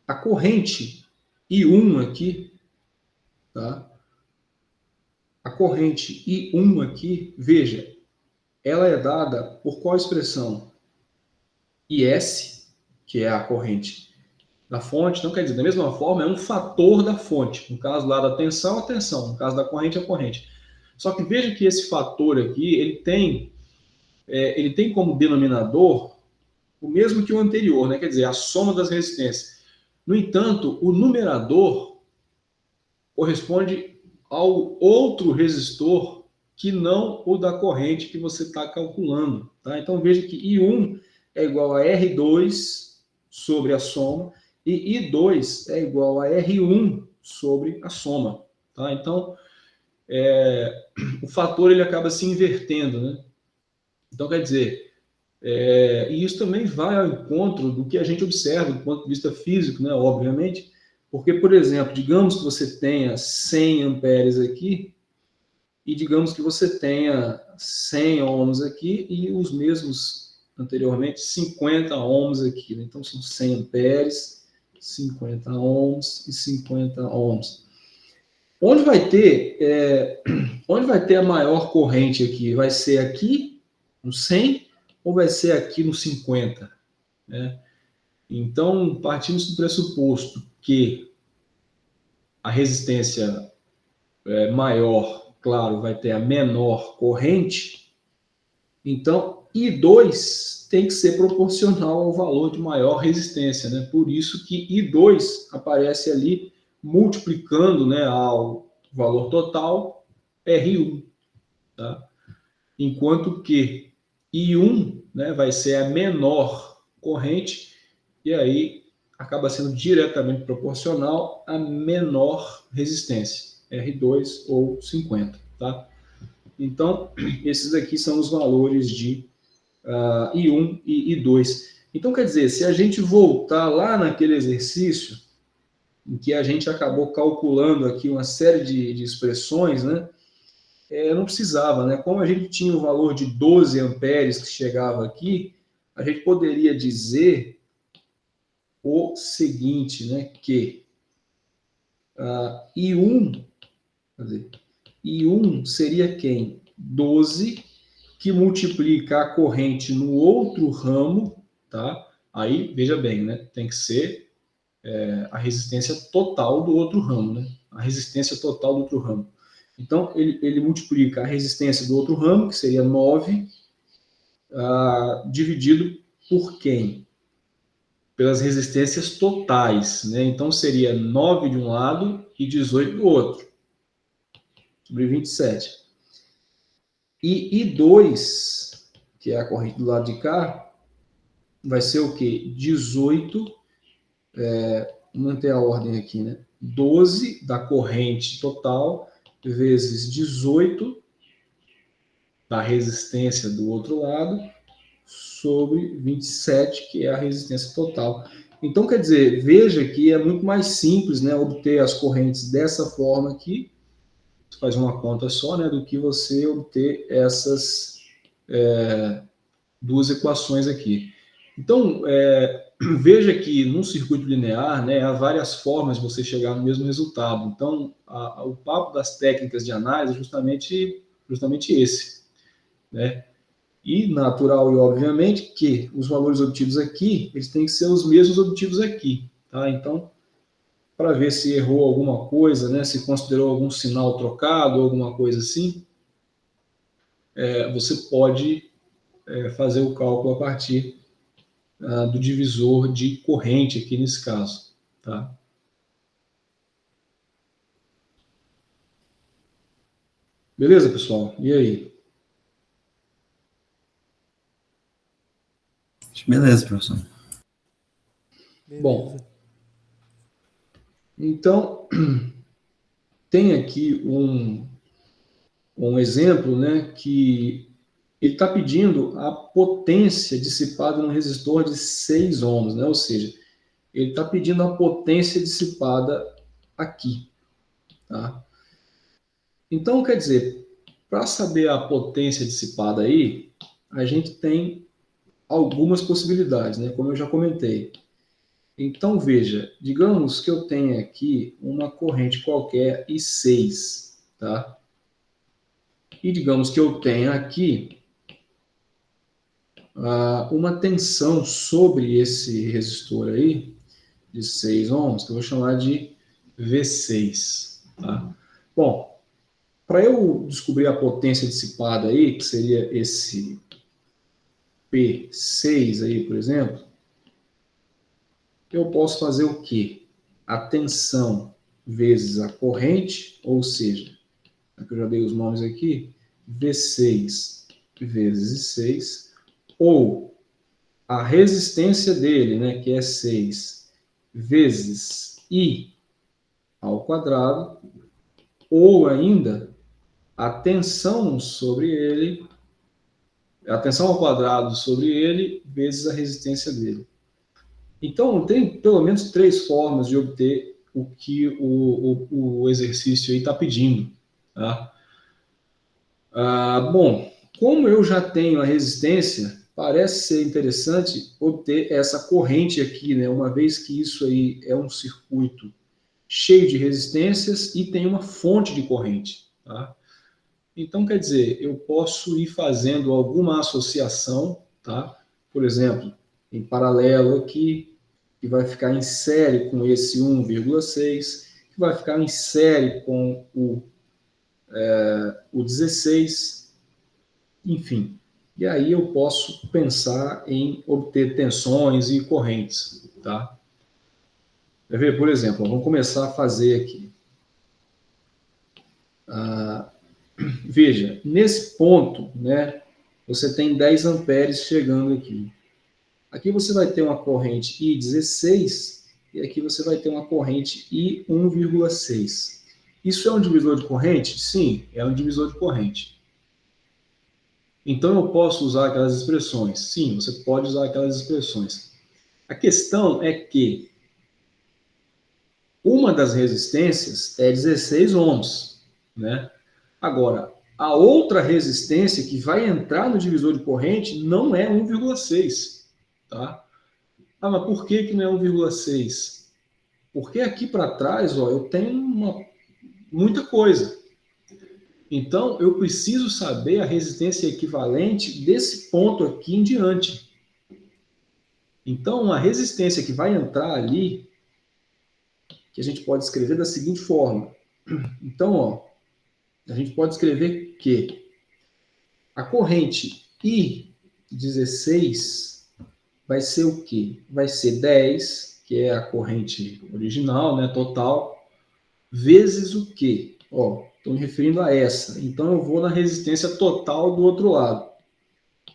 A corrente I1 aqui, tá? A corrente I1 aqui, veja, ela é dada por qual expressão? IS, que é a corrente da fonte. Então, quer dizer, da mesma forma, é um fator da fonte. No caso lá da tensão, a tensão. No caso da corrente, a corrente. Só que veja que esse fator aqui, ele tem como denominador o mesmo que o anterior, né? Quer dizer, a soma das resistências. No entanto, o numerador corresponde ao outro resistor que não o da corrente que você está calculando. Tá? Então, veja que I1 é igual a R2 sobre a soma e I2 é igual a R1 sobre a soma. Tá? Então, o fator ele acaba se invertendo. Né? Então, quer dizer, e isso também vai ao encontro do que a gente observa do ponto de vista físico, né? Obviamente, porque, por exemplo, digamos que você tenha 100 amperes aqui, e digamos que você tenha 100 ohms aqui e os mesmos anteriormente 50 ohms aqui. Né? Então são 100 amperes, 50 ohms e 50 ohms. Onde vai ter a maior corrente aqui? Vai ser aqui no 100 ou vai ser aqui no 50? Né? Então, partimos do pressuposto que a resistência maior, claro, vai ter a menor corrente, então I2 tem que ser proporcional ao valor de maior resistência, né? Por isso que I2 aparece ali multiplicando, né, ao valor total R1, tá? Enquanto que I1, né, vai ser a menor corrente e aí acaba sendo diretamente proporcional à menor resistência. R2 ou 50, tá? Então, esses aqui são os valores de I1 e I2. Então, quer dizer, se a gente voltar lá naquele exercício, em que a gente acabou calculando aqui uma série de expressões, né? Não precisava, né? Como a gente tinha o valor de 12 amperes que chegava aqui, a gente poderia dizer o seguinte, né? Que I1, quer dizer, I1 seria quem? 12 que multiplica a corrente no outro ramo, tá? Aí, veja bem, né? Tem que ser a resistência total do outro ramo, né? A resistência total do outro ramo. Então, ele multiplica a resistência do outro ramo, que seria 9, dividido por quem? Pelas resistências totais, né? Então, seria 9 de um lado e 18 do outro. sobre 27. E I2, que é a corrente do lado de cá, vai ser o quê? 18, vamos manter a ordem aqui, né? 12 da corrente total, vezes 18 da resistência do outro lado, sobre 27, que é a resistência total. Então, quer dizer, veja que é muito mais simples, né, obter as correntes dessa forma aqui, você faz uma conta só, né, do que você obter essas duas equações aqui. Então, veja que num circuito linear, né, há várias formas de você chegar no mesmo resultado. Então, o papo das técnicas de análise é justamente esse, né? E natural e obviamente que os valores obtidos aqui, eles têm que ser os mesmos obtidos aqui, tá? Então, para ver se errou alguma coisa, né, se considerou algum sinal trocado, alguma coisa assim, você pode fazer o cálculo a partir do divisor de corrente aqui nesse caso, tá? Beleza, pessoal? E aí? Beleza, professor. Beleza. Bom, então, tem aqui um exemplo, né, que ele está pedindo a potência dissipada num resistor de 6 ohms, né? Ou seja, ele está pedindo a potência dissipada aqui, tá? Então, quer dizer, para saber a potência dissipada aí, a gente tem algumas possibilidades, né? Como eu já comentei. Então, veja, digamos que eu tenha aqui uma corrente qualquer I6, tá? E digamos que eu tenha aqui uma tensão sobre esse resistor aí, de 6 ohms, que eu vou chamar de V6, tá? Bom, para eu descobrir a potência dissipada aí, que seria esse P6 aí, por exemplo, eu posso fazer o quê? A tensão vezes a corrente, ou seja, aqui eu já dei os nomes aqui, V6 vezes 6, ou a resistência dele, né, que é 6, vezes I ao quadrado, ou ainda a tensão sobre ele, a tensão ao quadrado sobre ele, vezes a resistência dele. Então, tem pelo menos 3 formas de obter o que o exercício aí está pedindo, tá? Bom, como eu já tenho a resistência, parece ser interessante obter essa corrente aqui, né? Uma vez que isso aí é um circuito cheio de resistências e tem uma fonte de corrente, tá? Então, quer dizer, eu posso ir fazendo alguma associação, tá? Por exemplo, em paralelo aqui, que vai ficar em série com esse 1,6, que vai ficar em série com o 16, enfim. E aí eu posso pensar em obter tensões e correntes, tá? Quer ver, por exemplo, vamos começar a fazer aqui. Veja, nesse ponto, né, você tem 10 amperes chegando aqui. Aqui você vai ter uma corrente I16 e aqui você vai ter uma corrente I1,6. Isso é um divisor de corrente? Sim, é um divisor de corrente. Então eu posso usar aquelas expressões? Sim, você pode usar aquelas expressões. A questão é que uma das resistências é 16 ohms, né? Agora, a outra resistência que vai entrar no divisor de corrente não é 1,6, tá? Mas por que não é 1,6? Porque aqui para trás, ó, eu tenho muita coisa. Então, eu preciso saber a resistência equivalente desse ponto aqui em diante. Então, a resistência que vai entrar ali, que a gente pode escrever da seguinte forma. Então, ó, a gente pode escrever que a corrente I16 vai ser o quê? Vai ser 10, que é a corrente original, né, total, vezes o quê? Ó, estou me referindo a essa. Então, eu vou na resistência total do outro lado.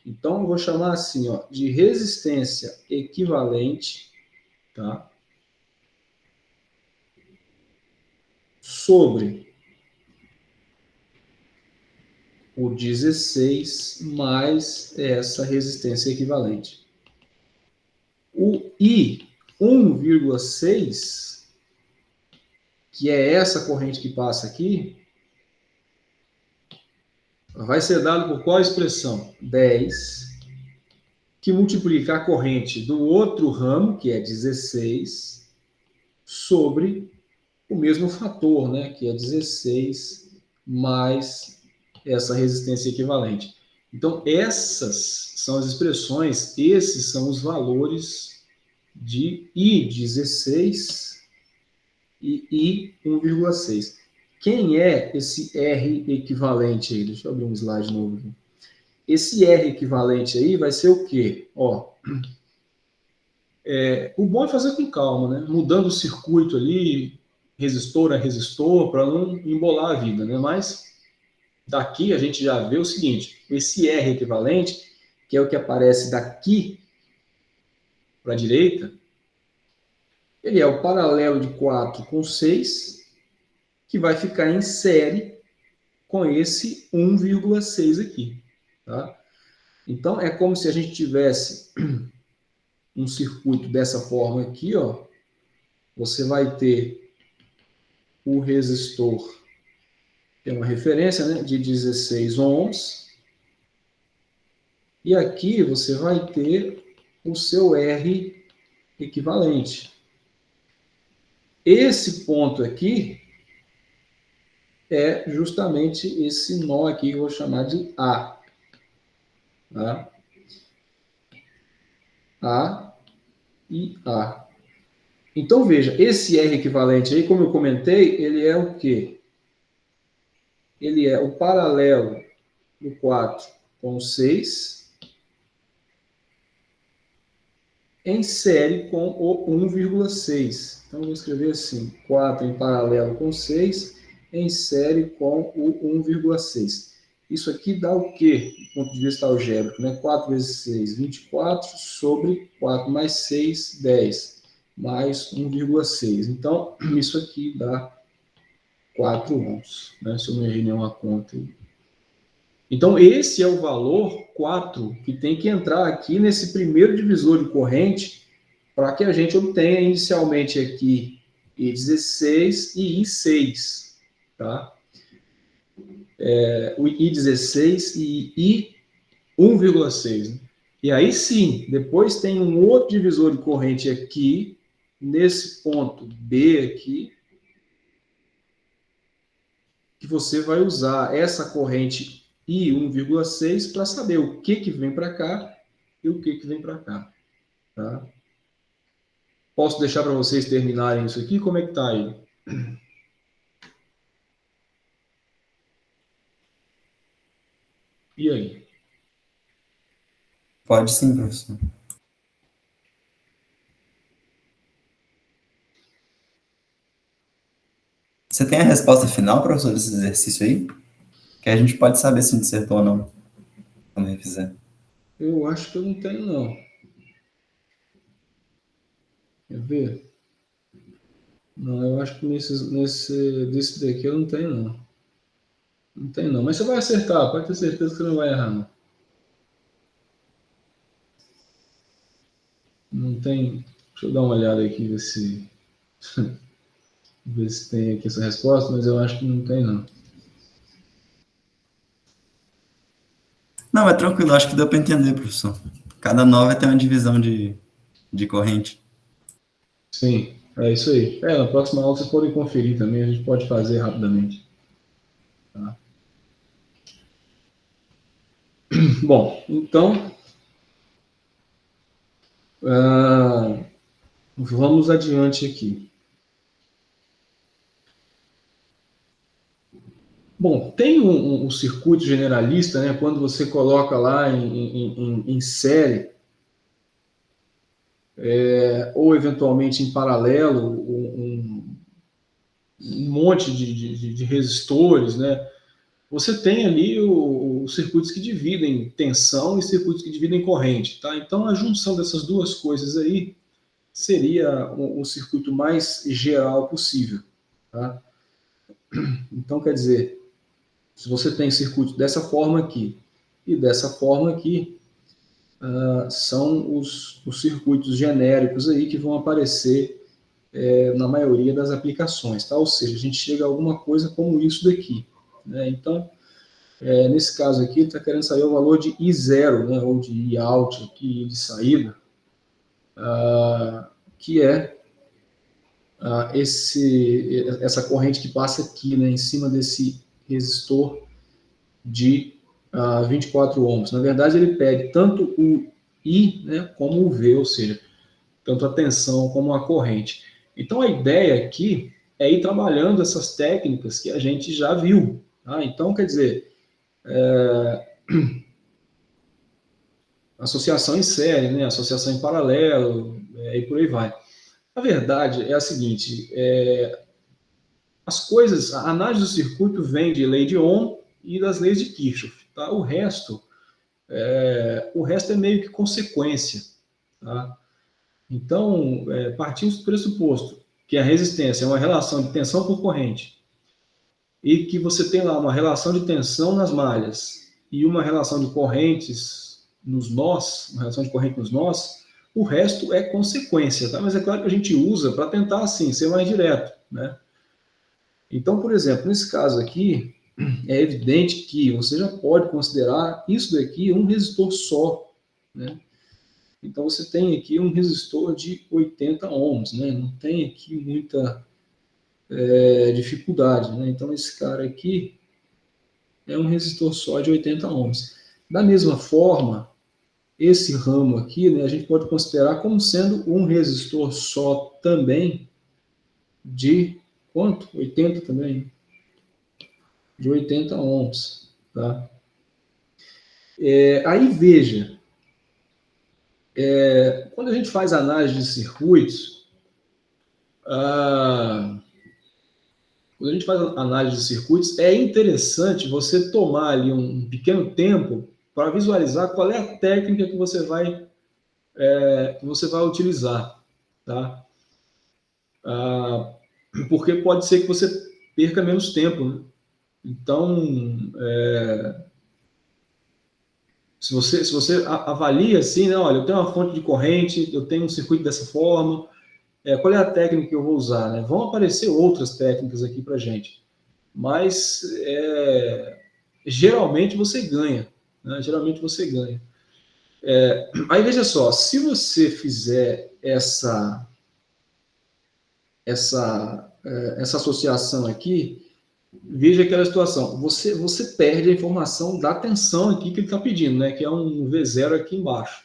Então, eu vou chamar assim, ó, de resistência equivalente, tá? Sobre o 16 mais essa resistência equivalente. O I 1,6, que é essa corrente que passa aqui, vai ser dado por qual expressão? 10, que multiplica a corrente do outro ramo, que é 16, sobre o mesmo fator, né, que é 16 mais essa resistência equivalente. Então, essas são as expressões, esses são os valores de I16 e I1,6. Quem é esse R equivalente aí? Deixa eu abrir um slide novo aqui. Esse R equivalente aí vai ser o quê? Ó, o bom é fazer com calma, né? Mudando o circuito ali, resistor a resistor, para não embolar a vida, né? Mas daqui a gente já vê o seguinte, esse R equivalente, que é o que aparece daqui para a direita, ele é o paralelo de 4 com 6, que vai ficar em série com esse 1,6 aqui, tá? Então, é como se a gente tivesse um circuito dessa forma aqui, ó. Você vai ter o resistor, tem uma referência, né, de 16 ohms, e aqui você vai ter o seu R equivalente. Esse ponto aqui é justamente esse nó aqui que eu vou chamar de A. Tá? A e A. Então, veja, esse R equivalente aí, como eu comentei, ele é o quê? Ele é o paralelo do 4 com o 6 em série com o 1,6. Então, eu vou escrever assim, 4 em paralelo com 6 em série com o 1,6. Isso aqui dá o quê, do ponto de vista algébrico? Né? 4 vezes 6, 24, sobre 4 mais 6, 10, mais 1,6. Então, isso aqui dá 4 ohms, né? Se eu não errei nenhuma conta. Então, esse é o valor 4 que tem que entrar aqui nesse primeiro divisor de corrente para que a gente obtenha inicialmente aqui I16 e I6, tá? O I16 e I1,6. Né? E aí sim, depois tem um outro divisor de corrente aqui, nesse ponto B aqui, que você vai usar essa corrente I1,6 para saber o que vem para cá e o que vem para cá. Tá? Posso deixar para vocês terminarem isso aqui? Como é que está aí? E aí? Pode sim, professor. Você tem a resposta final, professor, desse exercício aí? Que a gente pode saber se dissertou ou não, quando refizer. Eu acho que eu não tenho, não. Quer ver? Não, eu acho que desse daqui eu não tenho, não. Não tenho, não. Mas você vai acertar, pode ter certeza que você não vai errar, não. Não tem. Deixa eu dar uma olhada aqui, ver se tem aqui essa resposta, mas eu acho que não tem, não. Não, é tranquilo, acho que deu para entender, professor. Cada nó vai ter uma divisão de corrente. Sim, é isso aí. Na próxima aula vocês podem conferir também, a gente pode fazer rapidamente. Tá? Bom, então, vamos adiante aqui. Bom, tem um circuito generalista, né? Quando você coloca lá em série, ou eventualmente em paralelo, um monte de resistores, né? Você tem ali os circuitos que dividem tensão e circuitos que dividem corrente, tá? Então, a junção dessas duas coisas aí seria o circuito mais geral possível, tá? Então, quer dizer, se você tem circuito dessa forma aqui e dessa forma aqui, são os circuitos genéricos aí que vão aparecer na maioria das aplicações, tá? Ou seja, a gente chega a alguma coisa como isso daqui, né? Então, nesse caso aqui, está querendo sair o valor de I0, né, ou de I-out, aqui de saída, que é essa corrente que passa aqui, né, em cima desse resistor de 24 ohms. Na verdade, ele pede tanto o I, né, como o V, ou seja, tanto a tensão como a corrente. Então, a ideia aqui é ir trabalhando essas técnicas que a gente já viu. Tá? Então, quer dizer, associação em série, né, associação em paralelo, e por aí vai. A verdade é a seguinte, as coisas, a análise do circuito vem de lei de Ohm e das leis de Kirchhoff. Tá? O resto é meio que consequência. Tá? Então, partindo do pressuposto que a resistência é uma relação de tensão por corrente e que você tem lá uma relação de tensão nas malhas e uma relação de correntes nos nós, uma relação de corrente nos nós, o resto é consequência, tá? Mas é claro que a gente usa para tentar, assim, ser mais direto, né? Então, por exemplo, nesse caso aqui, é evidente que você já pode considerar isso daqui um resistor só, né? Então, você tem aqui um resistor de 80 ohms, né? Não tem aqui muita dificuldade, né? Então, esse cara aqui é um resistor só de 80 ohms. Da mesma forma, esse ramo aqui, né, a gente pode considerar como sendo um resistor só também de quanto? 80 também? De 80 ohms. Tá? Aí veja, quando a gente faz análise de circuitos, é interessante você tomar ali um pequeno tempo para visualizar qual é a técnica que você vai utilizar, tá? Porque pode ser que você perca menos tempo, né? Então, se você avalia assim, né, olha, eu tenho uma fonte de corrente, eu tenho um circuito dessa forma, qual é a técnica que eu vou usar, né? Vão aparecer outras técnicas aqui para gente, mas geralmente você ganha, né? Geralmente você ganha. Aí veja só, se você fizer essa associação aqui, veja aquela situação. Você perde a informação da tensão aqui que ele está pedindo, né? Que é um V0 aqui embaixo.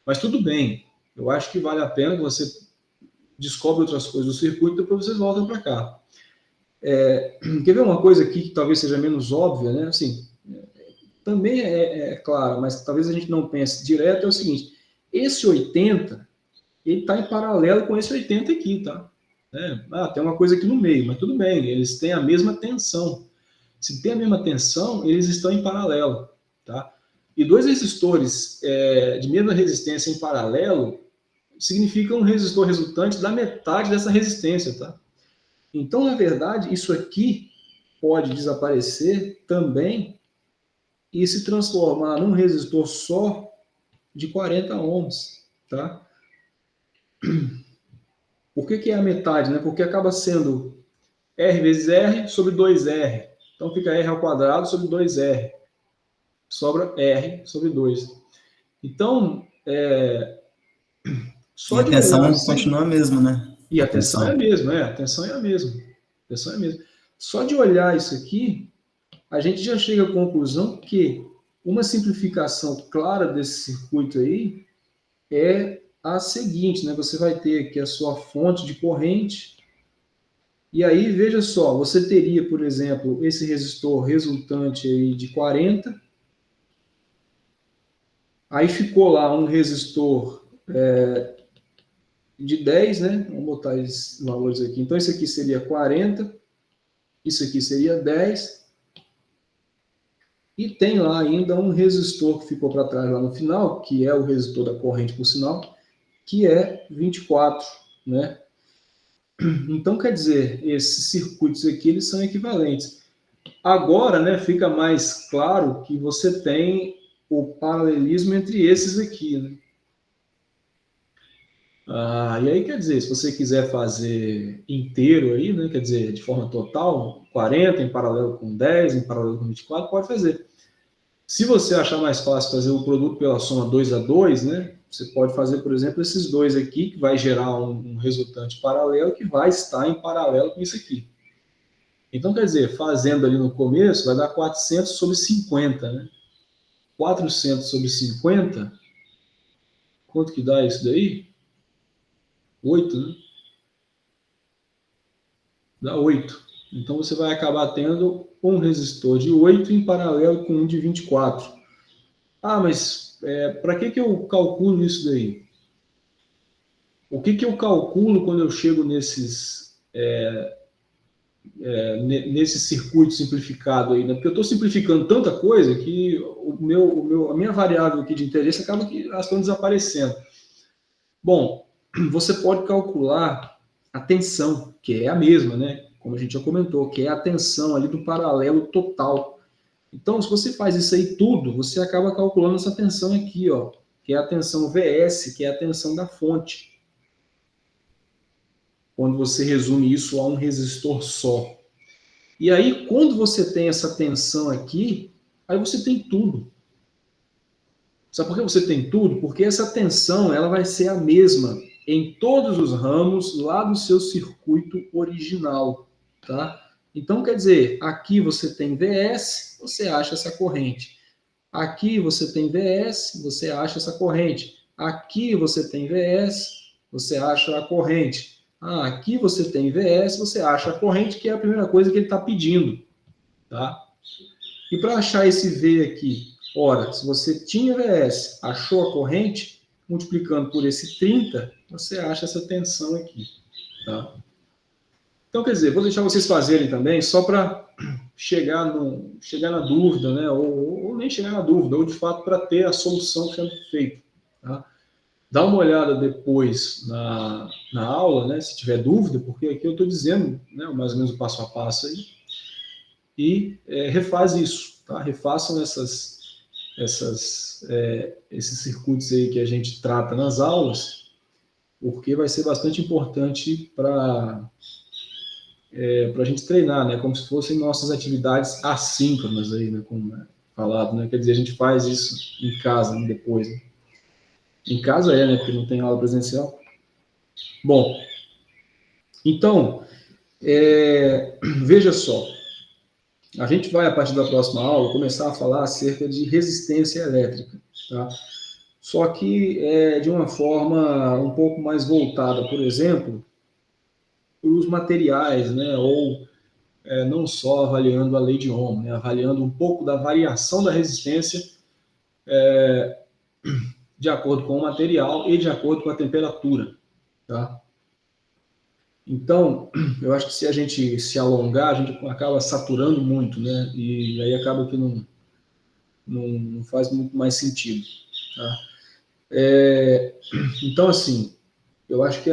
Mas tudo bem. Eu acho que vale a pena que você descobre outras coisas do circuito e depois vocês voltam para cá. Quer ver uma coisa aqui que talvez seja menos óbvia, né? Assim, também é claro, mas talvez a gente não pense direto, é o seguinte, esse 80, ele está em paralelo com esse 80 aqui, tá? Tem uma coisa aqui no meio, mas tudo bem, eles têm a mesma tensão. Se tem a mesma tensão, eles estão em paralelo, tá? E dois resistores de mesma resistência em paralelo significa um resistor resultante da metade dessa resistência, tá? Então, na verdade, isso aqui pode desaparecer também e se transformar num resistor só de 40 ohms, tá? Por que é a metade, né? Porque acaba sendo R vezes R sobre 2R. Então fica R ao quadrado sobre 2R. Sobra R sobre 2. Então, só e a tensão assim, continua a mesma, né? E a tensão é a mesma, a tensão é a mesma. A tensão é a mesma. Só de olhar isso aqui, a gente já chega à conclusão que uma simplificação clara desse circuito aí é a seguinte, né? Você vai ter aqui a sua fonte de corrente, e aí, veja só, você teria, por exemplo, esse resistor resultante aí de 40, aí ficou lá um resistor de 10, né? Vamos botar esses valores aqui. Então, esse aqui seria 40, Isso aqui seria 10. E tem lá ainda um resistor que ficou para trás lá no final, que é o resistor da corrente, por sinal, que é 24, né? Então, quer dizer, esses circuitos aqui, eles são equivalentes. Agora, né, fica mais claro que você tem o paralelismo entre esses aqui, né? E aí, quer dizer, se você quiser fazer inteiro aí, né, quer dizer, de forma total, 40 em paralelo com 10, em paralelo com 24, pode fazer. Se você achar mais fácil fazer o produto pela soma 2 a 2, né, você pode fazer, por exemplo, esses dois aqui, que vai gerar um resultante paralelo que vai estar em paralelo com isso aqui. Então, quer dizer, fazendo ali no começo, vai dar 400 sobre 50, né? 400 sobre 50, quanto que dá isso daí? 8, né? Dá 8. Então, você vai acabar tendo um resistor de 8 em paralelo com um de 24. Mas para que eu calculo isso daí? O que eu calculo quando eu chego nesses circuito simplificado aí, né? Porque eu estou simplificando tanta coisa que a minha variável aqui de interesse acaba que elas estão desaparecendo. Bom, você pode calcular a tensão, que é a mesma, né? Como a gente já comentou, que é a tensão ali do paralelo total. Então, se você faz isso aí tudo, você acaba calculando essa tensão aqui, ó, que é a tensão VS, que é a tensão da fonte. Quando você resume isso a um resistor só. E aí, quando você tem essa tensão aqui, aí você tem tudo. Sabe por que você tem tudo? Porque essa tensão ela vai ser a mesma em todos os ramos lá do seu circuito original, tá? Então, quer dizer, aqui você tem VS, você acha essa corrente. Aqui você tem VS, você acha essa corrente. Aqui você tem VS, você acha a corrente. Aqui você tem VS, você acha a corrente, que é a primeira coisa que ele está pedindo, tá? E para achar esse V aqui, ora, se você tinha VS, achou a corrente, multiplicando por esse 30, você acha essa tensão aqui, tá? Então, quer dizer, vou deixar vocês fazerem também, só para chegar na dúvida, né? Ou nem chegar na dúvida, ou de fato para ter a solução sendo feita, tá? Dá uma olhada depois na aula, né? Se tiver dúvida, porque aqui eu estou dizendo, né, mais ou menos o passo a passo aí, e refaz isso, tá? Refaçam esses circuitos aí que a gente trata nas aulas, porque vai ser bastante importante para a gente treinar, né? Como se fossem nossas atividades assíncronas aí, né? Como falado, né? Quer dizer, a gente faz isso em casa, né? Depois, né? Em casa né? Porque não tem aula presencial. Bom, então, veja só. A gente vai, a partir da próxima aula, começar a falar acerca de resistência elétrica, tá? Só que de uma forma um pouco mais voltada, por exemplo, para os materiais, né? Ou não só avaliando a lei de Ohm, né? Avaliando um pouco da variação da resistência de acordo com o material e de acordo com a temperatura, tá? Então, eu acho que se a gente se alongar, a gente acaba saturando muito, né? E aí acaba que não faz muito mais sentido, tá? Então, assim, eu acho que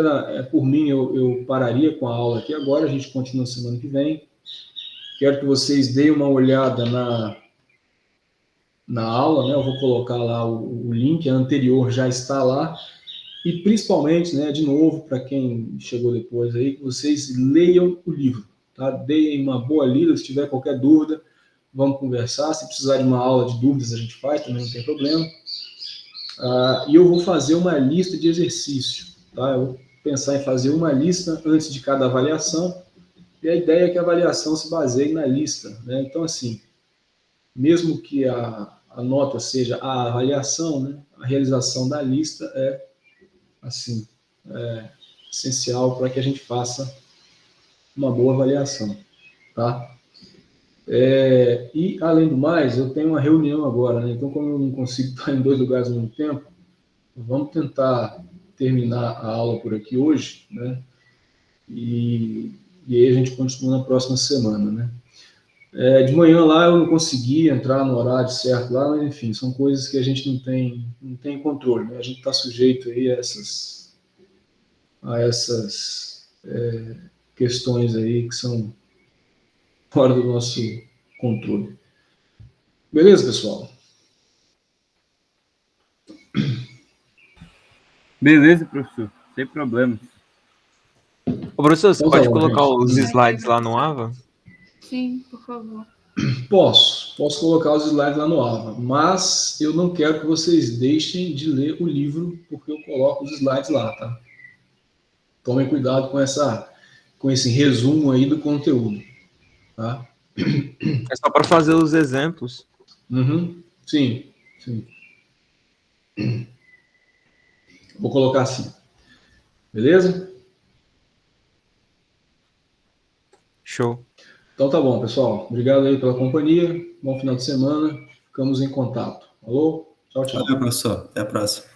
por mim, eu pararia com a aula aqui agora, a gente continua semana que vem. Quero que vocês deem uma olhada na aula, né? Eu vou colocar lá o link, a anterior já está lá. E principalmente, né, de novo, para quem chegou depois aí, que vocês leiam o livro, tá? Deem uma boa lida, se tiver qualquer dúvida, vamos conversar. Se precisar de uma aula de dúvidas, a gente faz, também não tem problema. E eu vou fazer uma lista de exercício, tá? Eu vou pensar em fazer uma lista antes de cada avaliação, e a ideia é que a avaliação se baseie na lista, né? Então, assim, mesmo que a nota seja a avaliação, né, a realização da lista assim, essencial para que a gente faça uma boa avaliação, tá? E, além do mais, eu tenho uma reunião agora, né? Então, como eu não consigo estar em 2 lugares ao mesmo tempo, vamos tentar terminar a aula por aqui hoje, né? E e aí a gente continua na próxima semana, né? De manhã lá eu não consegui entrar no horário certo lá, mas enfim, são coisas que a gente não tem controle, né? A gente está sujeito aí a essas questões aí que são fora do nosso controle. Beleza, pessoal? Beleza, professor. Sem problema. Ô, professor, você Então tá pode bom, colocar gente. os slides lá no Ava? Sim, por favor. Posso colocar os slides lá no Ava, mas eu não quero que vocês deixem de ler o livro, porque eu coloco os slides lá, tá? Tomem cuidado com esse resumo aí do conteúdo, tá? É só para fazer os exemplos. Uhum. Sim. Vou colocar assim. Beleza? Show. Então tá bom, pessoal. Obrigado aí pela companhia. Bom final de semana. Ficamos em contato. Alô? Tchau, tchau. Valeu, professor. Até a próxima.